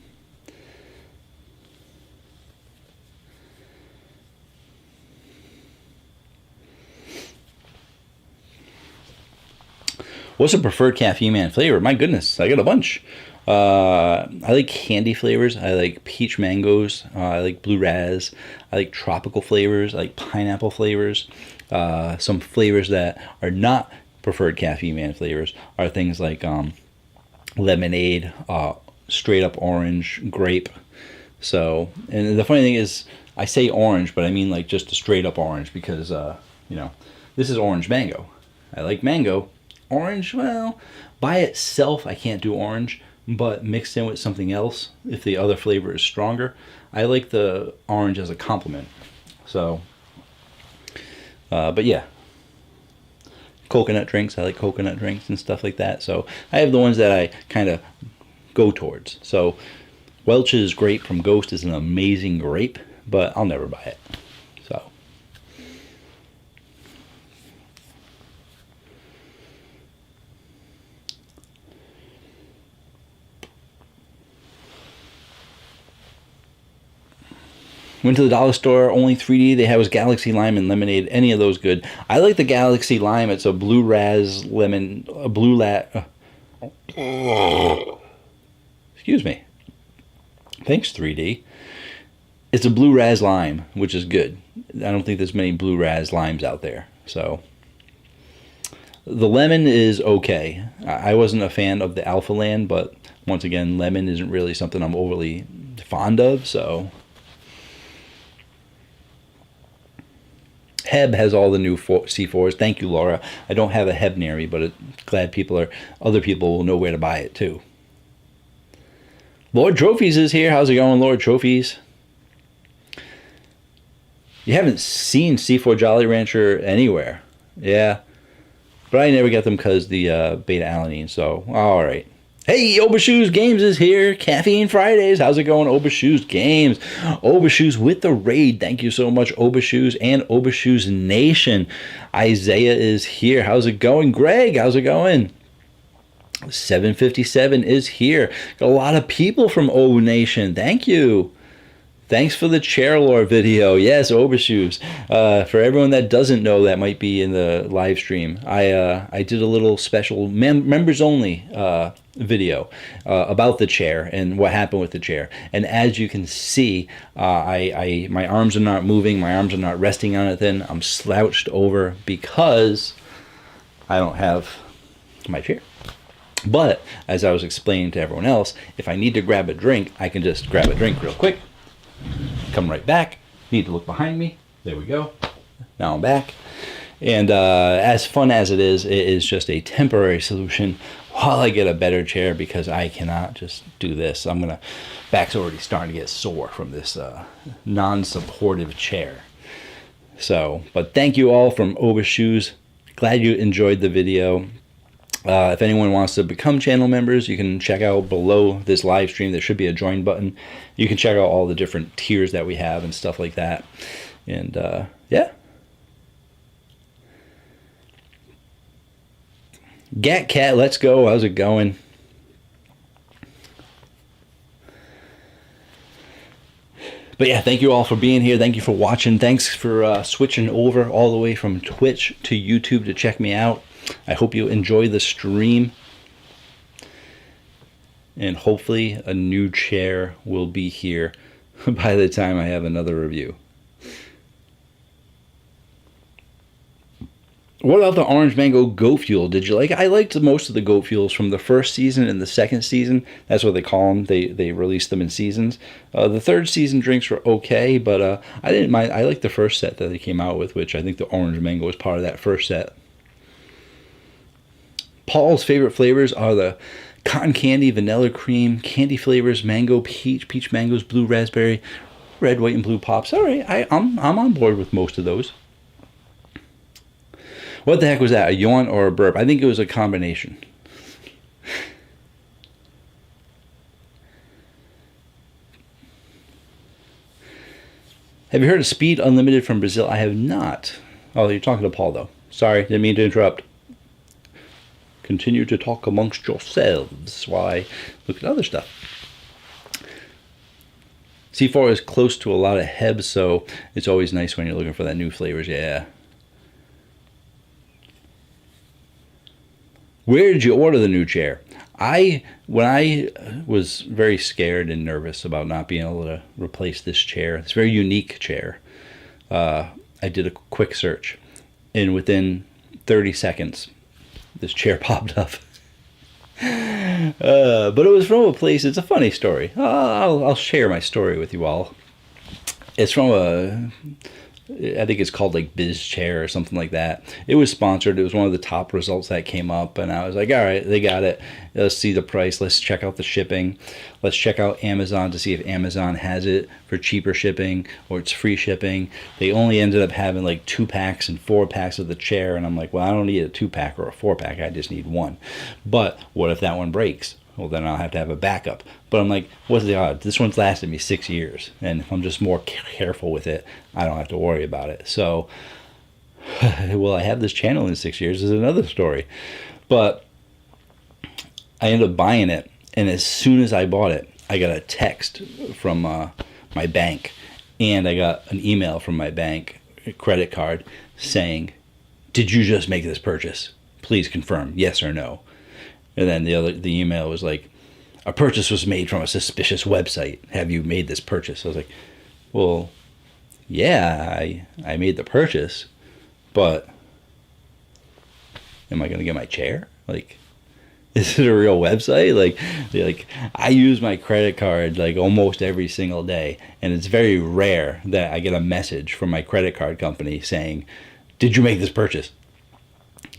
What's a preferred Caffeine Man flavor? My goodness, I got a bunch. I like candy flavors. I like peach mangoes. I like blue raz. I like tropical flavors. I like pineapple flavors. Some flavors that are not preferred Caffeine Man flavors are things like lemonade, straight up orange, grape. So, and the funny thing is, I say orange, but I mean like just a straight up orange because, this is orange mango. I like mango. Orange, well, by itself, I can't do orange. But mixed in with something else, if the other flavor is stronger, I like the orange as a complement. So, but yeah. Coconut drinks, I like coconut drinks and stuff like that. So I have the ones that I kind of go towards. So Welch's grape from Ghost is an amazing grape, but I'll never buy it. So. Went to the dollar store, only 3D. They have was Galaxy Lime and Lemonade. Any of those good. I like the Galaxy Lime. It's a blue raz lemon, a blue excuse me. Thanks, 3D. It's a blue raz lime, which is good. I don't think there's many blue raz limes out there. So the lemon is okay. I wasn't a fan of the Alpha Land, but once again, lemon isn't really something I'm overly fond of, so. Heb has all the new C4s. Thank you, Laura. I don't have a Heb near me, but glad other people will know where to buy it too. Lord Trophies is here. How's it going, Lord Trophies? You haven't seen C4 Jolly Rancher anywhere. Yeah. But I never get them because the beta-alanine, so all right. Hey, Obashoes Games is here. Caffeine Fridays. How's it going, Obashoes Games? Obashoes with the raid. Thank you so much, Obashoes and Obashoes Nation. Isaiah is here. How's it going? Greg, how's it going? 757 is here. Got a lot of people from O Nation. Thank you. Thanks for the chair lore video. Yes, Overshoes. For everyone that doesn't know, that might be in the live stream. I did a little special members only video about the chair and what happened with the chair. And as you can see, my arms are not moving. My arms are not resting on it. Then I'm slouched over because I don't have my chair. But as I was explaining to everyone else, if I need to grab a drink, I can just grab a drink real quick. Come right back. Need to look behind me. There we go. Now I'm back. And as fun as it is just a temporary solution while I get a better chair because I cannot just do this. Back's already starting to get sore from this non-supportive chair. So, but thank you all from Overshoes. Glad you enjoyed the video. If anyone wants to become channel members, you can check out below this live stream. There should be a join button. You can check out all the different tiers that we have and stuff like that. And yeah. Gat Cat, let's go. How's it going? But yeah, thank you all for being here. Thank you for watching. Thanks for switching over all the way from Twitch to YouTube to check me out. I hope you enjoy the stream. And hopefully a new chair will be here by the time I have another review. What about the Orange Mango Goat Fuel? Did you like it? I liked most of the Goat Fuels from the first season and the second season. That's what they call them. They released them in seasons. The third season drinks were okay, but I didn't mind. I liked the first set that they came out with, which I think the Orange Mango was part of that first set. Paul's favorite flavors are the cotton candy, vanilla cream, candy flavors, mango, peach, peach mangoes, blue raspberry, red, white, and blue pops. All right, I'm on board with most of those. What the heck was that? A yawn or a burp? I think it was a combination. Have you heard of Speed Unlimited from Brazil? I have not. Oh, you're talking to Paul, though. Sorry, didn't mean to interrupt. Continue to talk amongst yourselves while I look at other stuff. C4 is close to a lot of Heb, so it's always nice when you're looking for that new flavors. Yeah. Where did you order the new chair? When I was very scared and nervous about not being able to replace this chair, this very unique chair, I did a quick search, and within 30 seconds, this chair popped up. But it was from a place. It's a funny story. I'll share my story with you all. It's from I think it's called like Biz Chair or something like that. It was sponsored. It was one of the top results that came up, and I was like, all right, they got it. Let's see the price. Let's check out the shipping. Let's check out Amazon to see if Amazon has it for cheaper shipping or it's free shipping. They only ended up having like 2-packs and 4-packs of the chair, and I'm like, well, I don't need a 2-pack or a 4-pack. I just need one. But what if that one breaks? Well, then I'll have to have a backup. But I'm like, what's the odds? This one's lasted me 6 years, and if I'm just more careful with it, I don't have to worry about it. So, will I have this channel in 6 years is another story. But I ended up buying it, and as soon as I bought it, I got a text from my bank, and I got an email from my bank credit card saying, did you just make this purchase? Please confirm, yes or no. And then the email was like, a purchase was made from a suspicious website. Have you made this purchase? I was like, well, yeah, I made the purchase, but am I going to get my chair? Like, is it a real website? Like I use my credit card like almost every single day, and it's very rare that I get a message from my credit card company saying, did you make this purchase?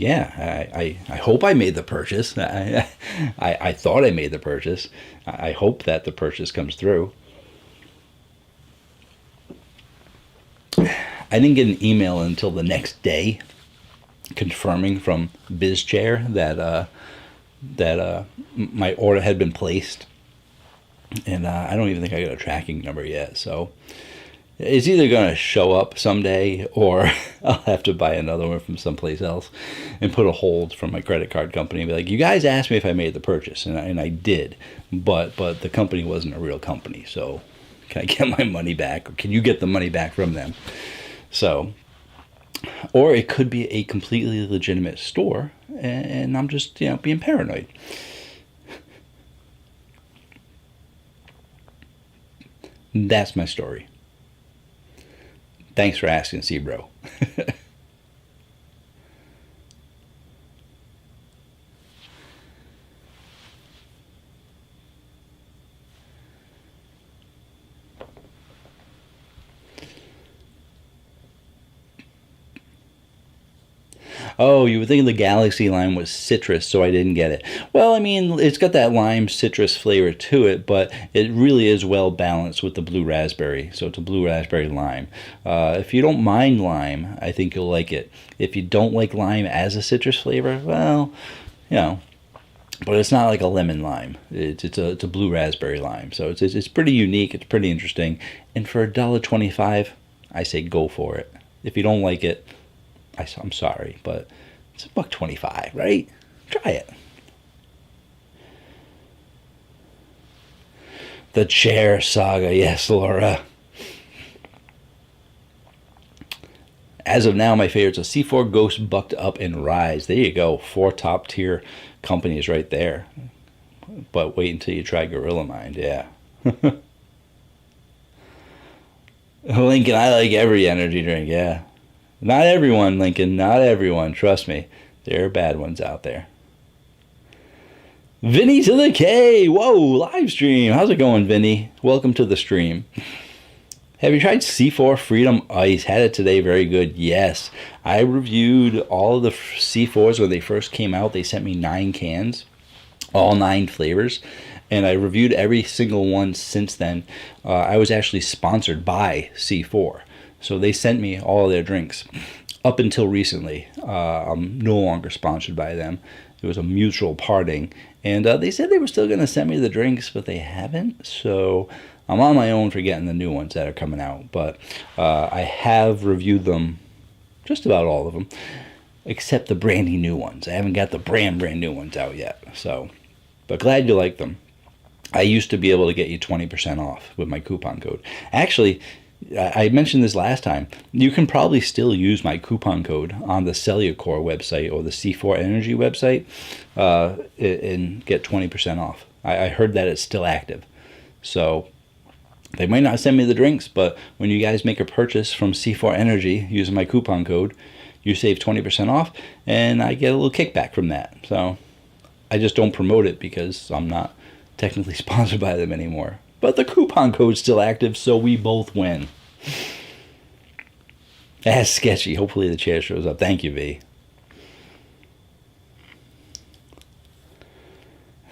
Yeah, I hope I made the purchase. I thought I made the purchase. I hope that the purchase comes through. I didn't get an email until the next day confirming from BizChair that my order had been placed. And I don't even think I got a tracking number yet. So it's either going to show up someday or I'll have to buy another one from someplace else and put a hold from my credit card company and be like, you guys asked me if I made the purchase, and I did, but the company wasn't a real company, so can I get my money back, or can you get the money back from them? So, or it could be a completely legitimate store and I'm just being paranoid. That's my story. Thanks for asking, C-Bro. Oh, you were thinking the Galaxy lime was citrus, so I didn't get it. Well, I mean, it's got that lime citrus flavor to it, but it really is well balanced with the blue raspberry. So it's a blue raspberry lime. If you don't mind lime, I think you'll like it. If you don't like lime as a citrus flavor, well, you know, but it's not like a lemon lime. It's a blue raspberry lime. So it's pretty unique. It's pretty interesting. And for $1.25, I say go for it. If you don't like it, I'm sorry, but it's $1.25, right? Try it. The chair saga, yes, Laura. As of now, my favorites are C4, Ghost, Bucked Up, and Rise. There you go. 4 top tier companies right there. But wait until you try Gorilla Mind, yeah. Lincoln, I like every energy drink, yeah. Not everyone, Lincoln, not everyone. Trust me, there are bad ones out there. Vinny to the K! Whoa, live stream. How's it going, Vinny? Welcome to the stream. Have you tried C4 Freedom Ice? Had it today, very good. Yes. I reviewed all of the C4s when they first came out. They sent me 9 cans, all 9 flavors, and I reviewed every single one since then. I was actually sponsored by C4, so they sent me all of their drinks. Up until recently, I'm no longer sponsored by them. It was a mutual parting, and they said they were still going to send me the drinks, but they haven't, so I'm on my own for getting the new ones that are coming out, but I have reviewed them, just about all of them, except the brandy new ones. I haven't got the brand new ones out yet, so, but glad you like them. I used to be able to get you 20% off with my coupon code. Actually, I mentioned this last time. You can probably still use my coupon code on the Cellucor website or the C4 Energy website and get 20% off. I heard that it's still active. So they might not send me the drinks, but when you guys make a purchase from C4 Energy using my coupon code, you save 20% off, and I get a little kickback from that. So I just don't promote it because I'm not technically sponsored by them anymore. But the coupon code's still active, so we both win. That's sketchy. Hopefully the chair shows up. Thank you, V.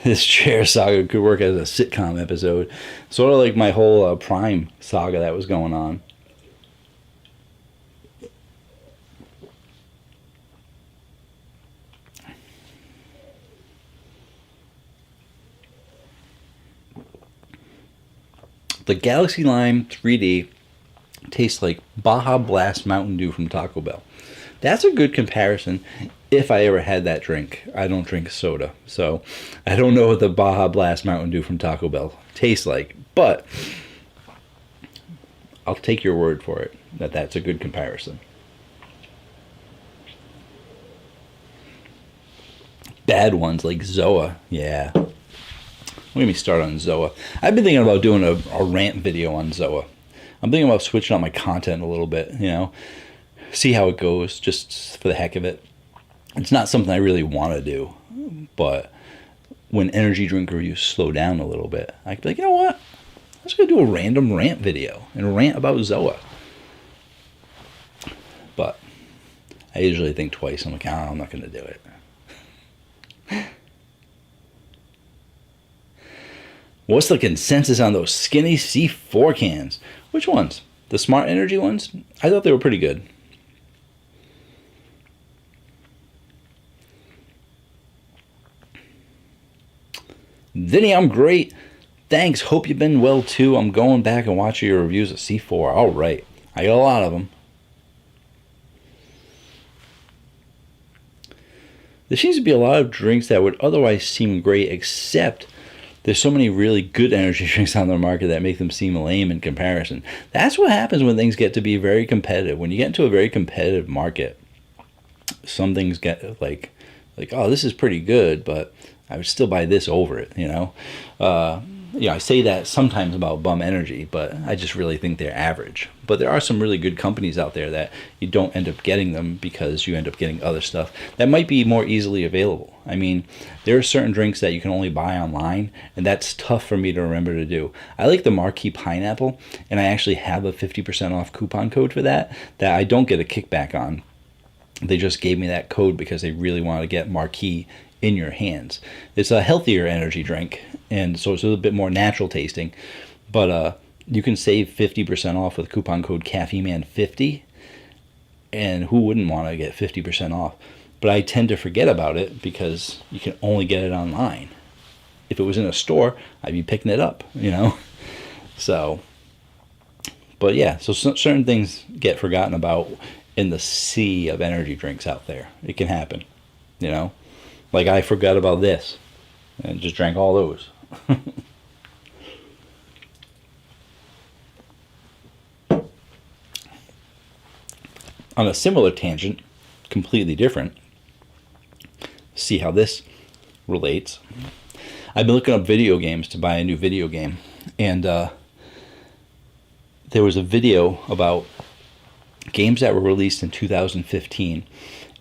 This chair saga could work as a sitcom episode. Sort of like my whole Prime saga that was going on. The Galaxy Lime 3D tastes like Baja Blast Mountain Dew from Taco Bell. That's a good comparison if I ever had that drink. I don't drink soda, so I don't know what the Baja Blast Mountain Dew from Taco Bell tastes like, but I'll take your word for it that that's a good comparison. Bad ones like Zoa, yeah. Let me start on Zoa. I've been thinking about doing a rant video on Zoa. I'm thinking about switching up my content a little bit, you know, see how it goes, just for the heck of it. It's not something I really want to do, but when energy drink reviews slow down a little bit, I could be like, you know what? I'm just going to do a random rant video and rant about Zoa. But I usually think twice. I'm like, I'm not going to do it. What's the consensus on those skinny C4 cans? Which ones? The Smart Energy ones? I thought they were pretty good. Vinny, I'm great. Thanks. Hope you've been well too. I'm going back and watching your reviews of C4. All right. I got a lot of them. There seems to be a lot of drinks that would otherwise seem great, except there's so many really good energy drinks on the market that make them seem lame in comparison. That's what happens when things get to be very competitive. When you get into a very competitive market, some things get like, oh, this is pretty good, but I would still buy this over it, you know? I say that sometimes about Bum Energy, but I just really think they're average. But there are some really good companies out there that you don't end up getting them because you end up getting other stuff that might be more easily available. I mean, there are certain drinks that you can only buy online, and that's tough for me to remember to do. I like the Marquee Pineapple, and I actually have a 50% off coupon code for that I don't get a kickback on. They just gave me that code because they really want to get Marquee in your hands. It's a healthier energy drink, and so it's a little bit more natural tasting, but you can save 50% off with coupon code CaffeeMan50, And who wouldn't want to get 50% off? But I tend to forget about it because you can only get it online. If it was in a store, I'd be picking it up, you know? So, but yeah, so certain things get forgotten about in the sea of energy drinks out there. It can happen, you know? Like I forgot about this and just drank all those. On a similar tangent, completely different, see how this relates. I've been looking up video games to buy a new video game, and there was a video about games that were released in 2015,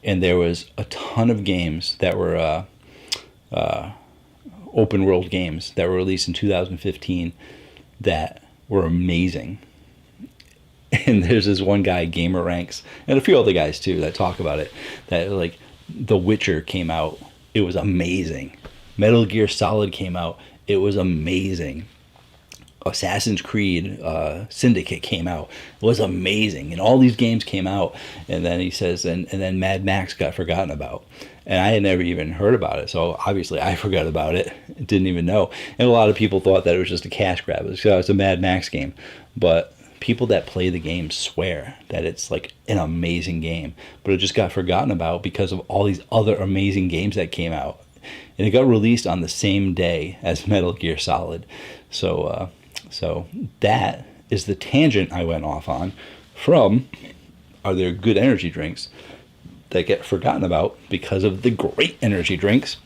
and there was a ton of games that were open world games that were released in 2015 that were amazing. And there's this one guy, Gamer Ranks, and a few other guys too that talk about it, that like The Witcher came out, it was amazing. Metal Gear Solid came out, it was amazing. Assassin's Creed Syndicate came out, it was amazing. And all these games came out, and then he says, and then Mad Max got forgotten about. And I had never even heard about it, so obviously I forgot about it, didn't even know. And a lot of people thought that it was just a cash grab, it's a Mad Max game. But people that play the game swear that it's like an amazing game, but it just got forgotten about because of all these other amazing games that came out. And it got released on the same day as Metal Gear Solid. So that is the tangent I went off on from, are there good energy drinks that get forgotten about because of the great energy drinks?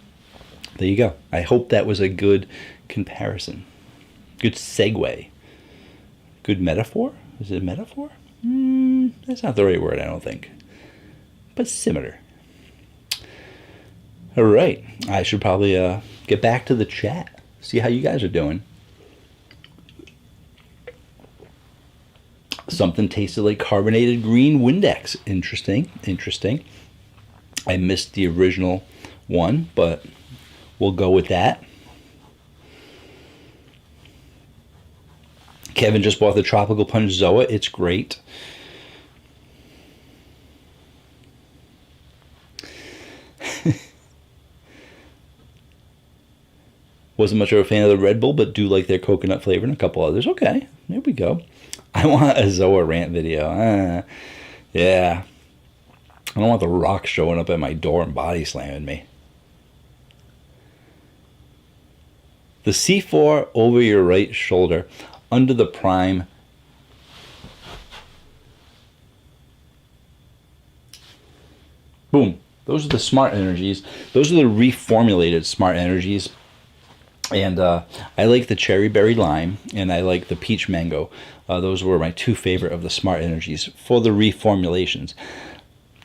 There you go. I hope that was a good comparison. Good segue. Good metaphor? Is it a metaphor? That's not the right word, I don't think. But similar. All right. I should probably get back to the chat. See how you guys are doing. Something tasted like carbonated green Windex. Interesting. I missed the original one, but we'll go with that. Kevin just bought the Tropical Punch Zoa. It's great. Wasn't much of a fan of the Red Bull, but do like their coconut flavor and a couple others. Okay, there we go. I want a Zoa rant video. Yeah. I don't want the Rock showing up at my door and body slamming me. The C4 over your right shoulder, under the prime. Boom. Those are the Smart Energies. Those are the reformulated Smart Energies. And I like the Cherry Berry Lime, and I like the Peach Mango. Those were my two favorite of the Smart Energies for the reformulations.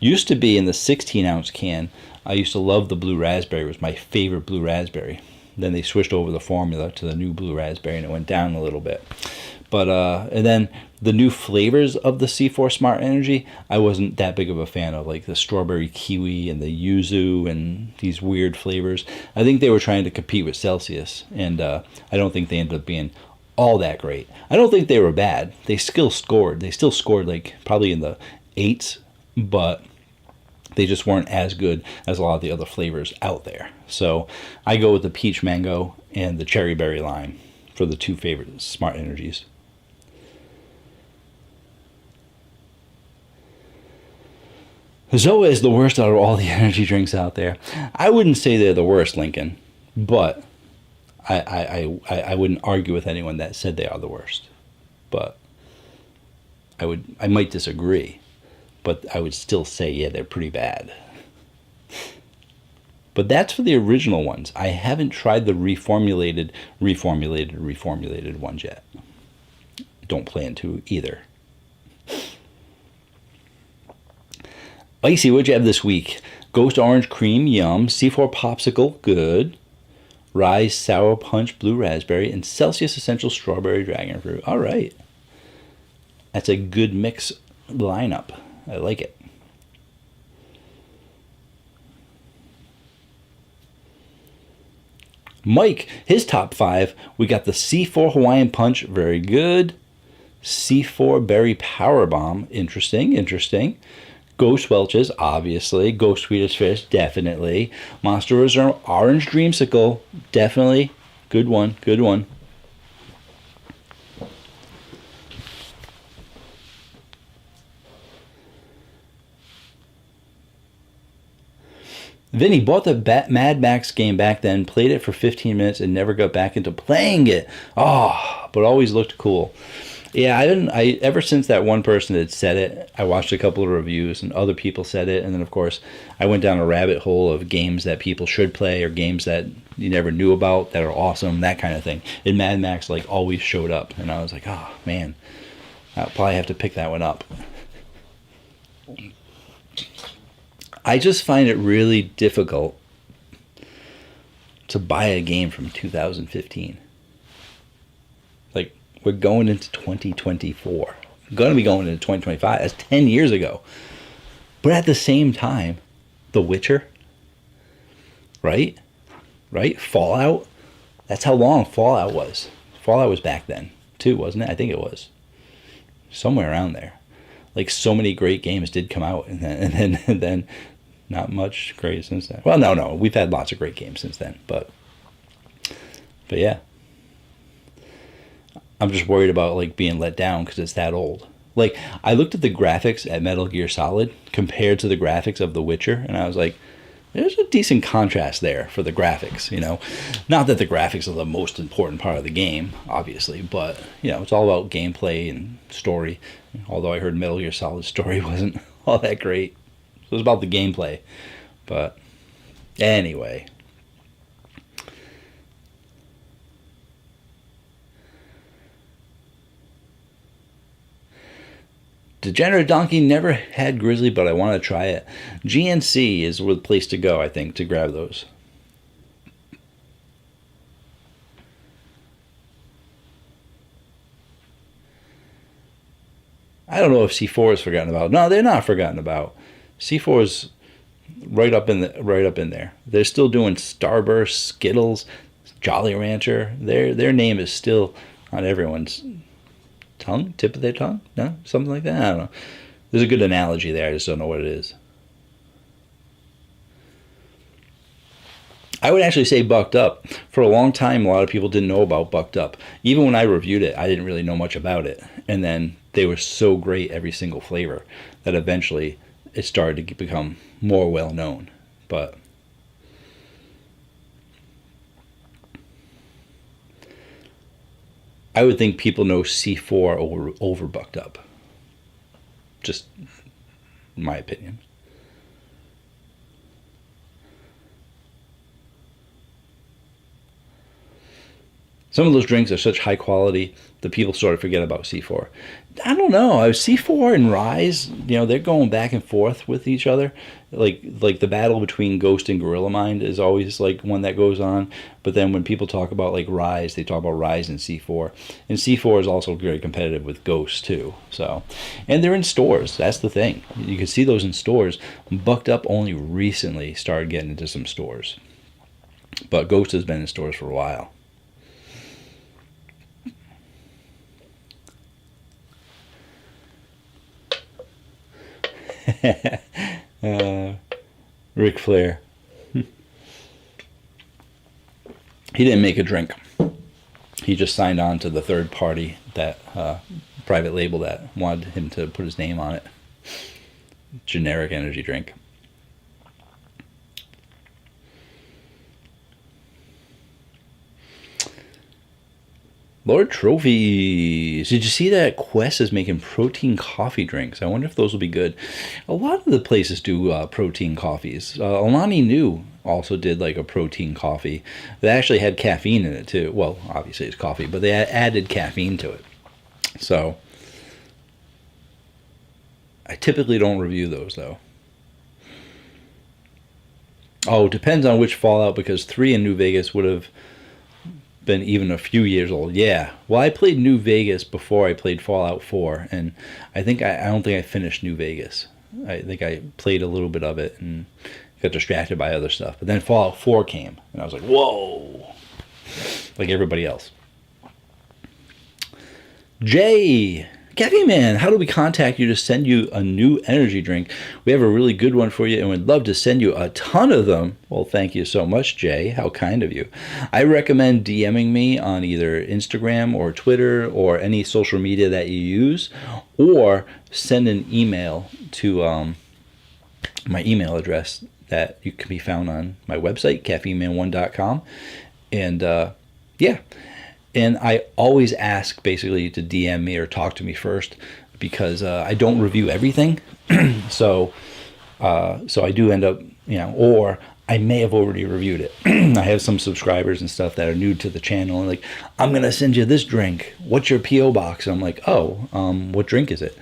Used to be in the 16-ounce can. I used to love the Blue Raspberry. It was my favorite Blue Raspberry. Then they switched over the formula to the new Blue Raspberry, and it went down a little bit. But and then the new flavors of the C4 Smart Energy, I wasn't that big of a fan of, like the strawberry kiwi and the yuzu and these weird flavors. I think they were trying to compete with Celsius, and I don't think they ended up being all that great. I don't think they were bad. They still scored. They still scored like probably in the 8s, but they just weren't as good as a lot of the other flavors out there. So I go with the Peach Mango and the Cherry Berry Lime for the two favorite Smart Energies. Zoa is the worst out of all the energy drinks out there. I wouldn't say they're the worst, Lincoln, but I wouldn't argue with anyone that said they are the worst. But I might disagree, but I would still say, yeah, they're pretty bad. But that's for the original ones. I haven't tried the reformulated ones yet. Don't plan to either. Icy, what'd you have this week? Ghost Orange Cream, yum. C4 Popsicle, good. Rise Sour Punch Blue Raspberry, and Celsius Essential Strawberry Dragon Fruit. All right. That's a good mix lineup. I like it. Mike, his top 5. We got the C4 Hawaiian Punch, very good. C4 Berry Power Bomb, interesting. Ghost Welches, obviously. Ghost Swedish Fish, definitely. Monster Reserve Orange Dreamsicle, definitely. Good one, good one. Vinny bought the Mad Max game back then, played it for 15 minutes, and never got back into playing it. Oh, but always looked cool. Yeah, I ever since that one person had said it, I watched a couple of reviews and other people said it, and then of course I went down a rabbit hole of games that people should play or games that you never knew about that are awesome, that kind of thing. And Mad Max like always showed up, and I was like, oh man, I'll probably have to pick that one up. I just find it really difficult to buy a game from 2015. Like, we're going into 2024. We're going to be going into 2025. That's 10 years ago. But at the same time, The Witcher, right? Right? Fallout. That's how long Fallout was. Fallout was back then, too, wasn't it? I think it was. Somewhere around there. Like, so many great games did come out, and then not much great since then. Well, no, we've had lots of great games since then, but yeah, I'm just worried about like being let down because it's that old. Like, I looked at the graphics at Metal Gear Solid compared to the graphics of The Witcher, and I was like, there's a decent contrast there for the graphics, you know. Not that the graphics are the most important part of the game, obviously, but you know, it's all about gameplay and story. Although I heard Metal Gear Solid's story wasn't all that great. It was about the gameplay. But anyway. Degenerate Donkey never had Grizzly, but I want to try it. GNC is the place to go, I think, to grab those. I don't know if C4 is forgotten about. No, they're not forgotten about. C4 is right up in there. They're still doing Starburst, Skittles, Jolly Rancher. Their name is still on everyone's tongue, tip of their tongue. No, something like that. I don't know. There's a good analogy there. I just don't know what it is. I would actually say Bucked Up. For a long time, a lot of people didn't know about Bucked Up. Even when I reviewed it, I didn't really know much about it. And then they were so great, every single flavor, that eventually it started to become more well known. But I would think people know C4 over Bucked Up. Just my opinion. Some of those drinks are such high quality that people sort of forget about C4. I don't know. C4 and Rise, you know, they're going back and forth with each other. Like the battle between Ghost and Gorilla Mind is always like one that goes on. But then when people talk about like Rise, they talk about Rise and C4. And C4 is also very competitive with Ghost too. So, and they're in stores. That's the thing. You can see those in stores. Bucked Up only recently started getting into some stores. But Ghost has been in stores for a while. Ric Flair. He didn't make a drink. He just signed on to the third party, that private label that wanted him to put his name on it. Generic energy drink. Lord Trophies. Did you see that Quest is making protein coffee drinks? I wonder if those will be good. A lot of the places do protein coffees. Alani Nu also did like a protein coffee that actually had caffeine in it too. Well, obviously it's coffee, but they added caffeine to it. So I typically don't review those though. Oh, it depends on which Fallout, because 3 in New Vegas would have been even a few years old. Yeah. Well, I played New Vegas before I played Fallout 4, and I don't think I finished New Vegas. I think I played a little bit of it and got distracted by other stuff. But then Fallout 4 came, and I was like, whoa! Like everybody else. Jay Caffeine Man, how do we contact you to send you a new energy drink? We have a really good one for you, and we'd love to send you a ton of them. Well, thank you so much, Jay. How kind of you. I recommend DMing me on either Instagram or Twitter or any social media that you use, or send an email to my email address that you can be found on my website, caffeineman1.com. And yeah. And I always ask basically to DM me or talk to me first, because I don't review everything. so I do end up, or I may have already reviewed it. I have some subscribers and stuff that are new to the channel and like, I'm going to send you this drink. What's your P.O. box? And I'm like, what drink is it?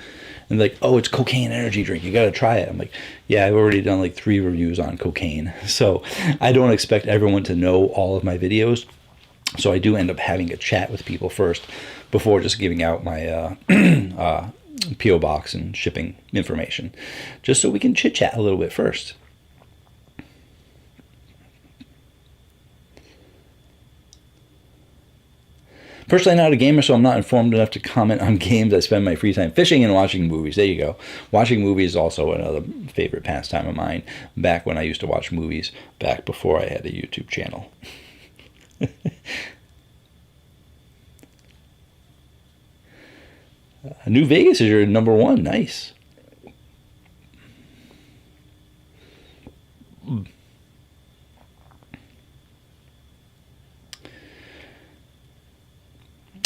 And like, oh, it's cocaine energy drink. You got to try it. I'm like, yeah, I've already done like 3 reviews on cocaine. So I don't expect everyone to know all of my videos. So I do end up having a chat with people first before just giving out my P.O. box and shipping information, just so we can chit-chat a little bit first. Personally, I'm not a gamer, so I'm not informed enough to comment on games. I spend my free time fishing and watching movies. There you go. Watching movies is also another favorite pastime of mine, back when I used to watch movies, back before I had a YouTube channel. New Vegas is your number 1. Nice.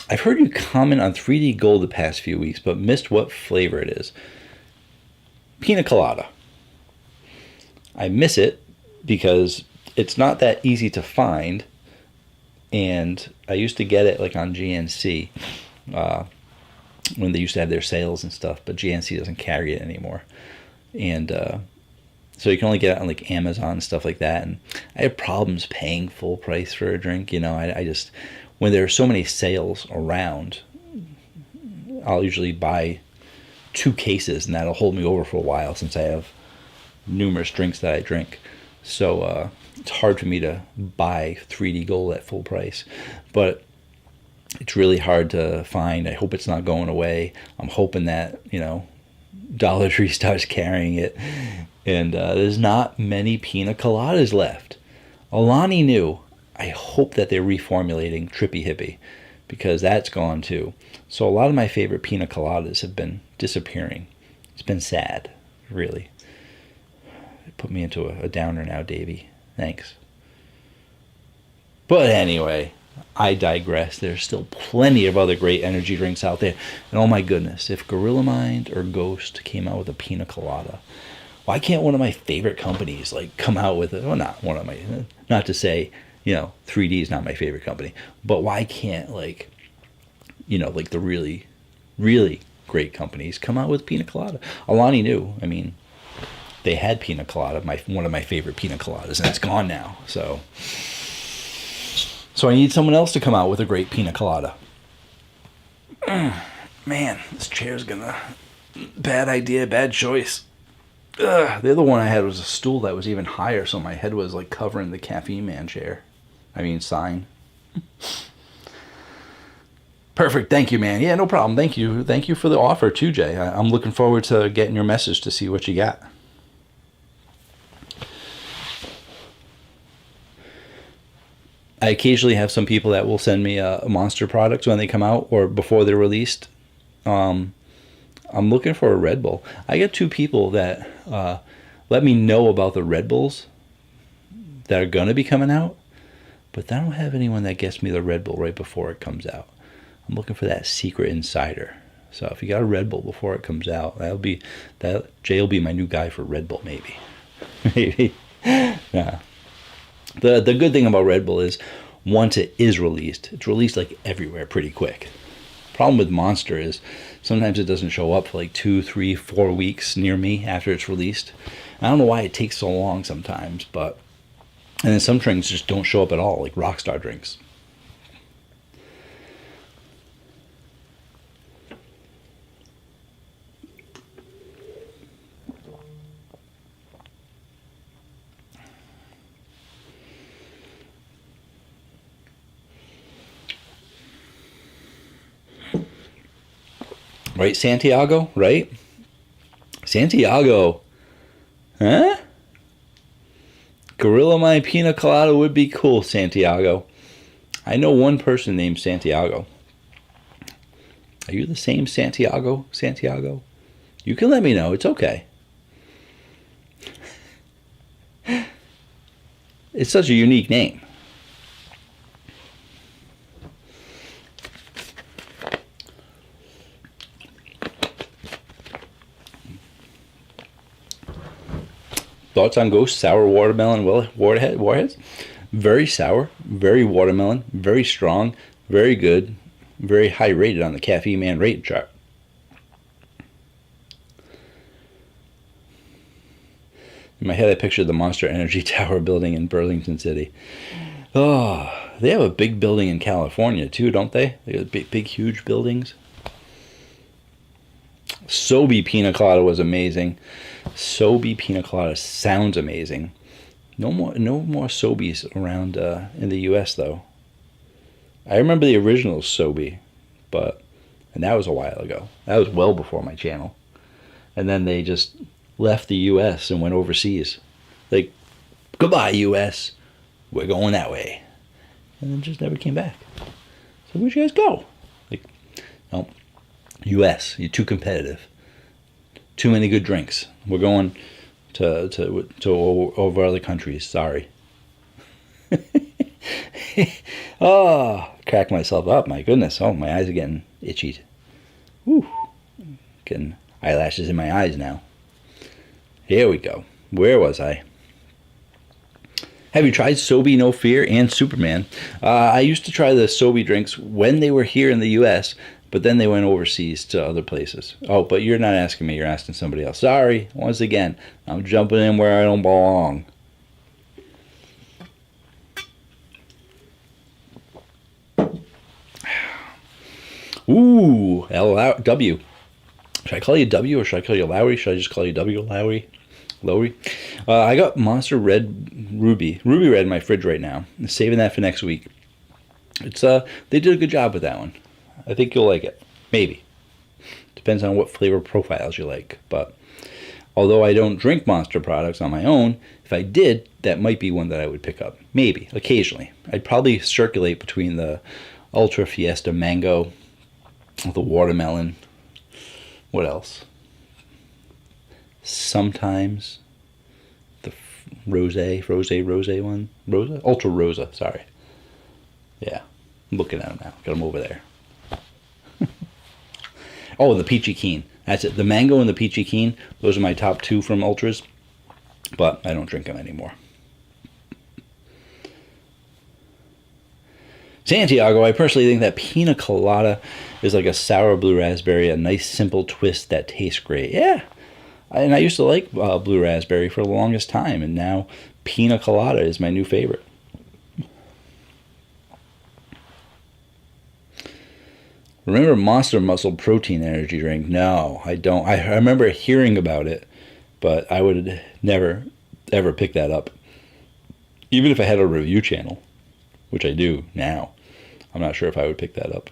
I've heard you comment on 3D Gold the past few weeks, but missed what flavor it is. Pina colada. I miss it because it's not that easy to find, and I used to get it like on GNC when they used to have their sales and stuff, but GNC doesn't carry it anymore. And so you can only get it on like Amazon and stuff like that. And I have problems paying full price for a drink. I just, when there are so many sales around, I'll usually buy 2 cases, and that'll hold me over for a while since I have numerous drinks that I drink. So it's hard for me to buy 3D Gold at full price, but it's really hard to find. I hope it's not going away. I'm hoping that, Dollar Tree starts carrying it. And there's not many pina coladas left. Alani knew. I hope that they're reformulating Trippy Hippie, because that's gone too. So a lot of my favorite pina coladas have been disappearing. It's been sad, really. It put me into a downer now, Davey. Thanks. But anyway, I digress. There's still plenty of other great energy drinks out there. And oh my goodness, if Gorilla Mind or Ghost came out with a pina colada, why can't one of my favorite companies like come out with it? Well, not one of my, not to say, 3D is not my favorite company, but why can't like the really, really great companies come out with pina colada? Alani knew. I mean, they had pina colada, one of my favorite pina coladas, and it's gone now. So I need someone else to come out with a great pina colada. Man, this chair's bad idea, bad choice. The other one I had was a stool that was even higher, so my head was like covering the Caffeine Man chair. Sign. Perfect. Thank you, man. Yeah, no problem. Thank you. Thank you for the offer too, Jay. I'm looking forward to getting your message to see what you got. I occasionally have some people that will send me Monster products when they come out or before they're released. I'm looking for a Red Bull. I got 2 people that let me know about the Red Bulls that are going to be coming out, but I don't have anyone that gets me the Red Bull right before it comes out. I'm looking for that secret insider. So if you got a Red Bull before it comes out, Jay will be my new guy for Red Bull, maybe. Maybe. Yeah. The good thing about Red Bull is once it is released, it's released like everywhere pretty quick. Problem with Monster is sometimes it doesn't show up for like 2, 3, 4 weeks near me after it's released. I don't know why it takes so long sometimes, and then some drinks just don't show up at all, like Rockstar drinks. Right, Santiago, right? Santiago. Huh? Gorilla My Pina Colada would be cool, Santiago. I know one person named Santiago. Are you the same Santiago? Santiago? You can let me know. It's okay. It's such a unique name. Thoughts on Ghost Sour Watermelon Warheads? Very sour, very watermelon, very strong, very good, very high rated on the Caffeine Man rate chart. In my head, I pictured the Monster Energy Tower building in Burlington City. Oh, they have a big building in California too, don't they? They have big, huge buildings. Sobe Pina Colada was amazing. Sobe Pina Colada sounds amazing. No more Sobeys around in the U.S. though. I remember the original Sobe, and that was a while ago. That was well before my channel. And then they just left the U.S. and went overseas. Like, goodbye U.S. We're going that way. And then just never came back. So where'd you guys go? Like, no, U.S. You're too competitive. Too many good drinks. We're going to over other countries. Sorry. Oh, crack myself up. My goodness. Oh, my eyes are getting itchy. Whew. Getting eyelashes in my eyes now. Here we go. Where was I? Have you tried Sobe No Fear and Superman? I used to try the Sobe drinks when they were here in the U.S., but then they went overseas to other places. Oh, but you're not asking me. You're asking somebody else. Sorry. Once again, I'm jumping in where I don't belong. Ooh, W. Should I call you W or should I call you Lowry? Should I just call you W, Lowry? I got Monster Red Ruby Red in my fridge right now. I'm saving that for next week. It's they did a good job with that one. I think you'll like it. Maybe. Depends on what flavor profiles you like. But although I don't drink Monster products on my own, if I did, that might be one that I would pick up. Maybe, occasionally. I'd probably circulate between the Ultra Fiesta Mango, the Watermelon. What else? Sometimes the rose one. Ultra Rosa, sorry. Yeah, I'm looking at them now. Got them over there. Oh, the Peachy Keen. That's it. The mango and the Peachy Keen, those are my top two from Ultras, but I don't drink them anymore. Santiago, I personally think that Pina Colada is like a sour blue raspberry, a nice simple twist that tastes great. Yeah, and I used to like blue raspberry for the longest time, and now Pina Colada is my new favorite. Remember Monster Muscle protein energy drink? No, I don't. I remember hearing about it, but I would never, ever pick that up. Even if I had a review channel, which I do now, I'm not sure if I would pick that up.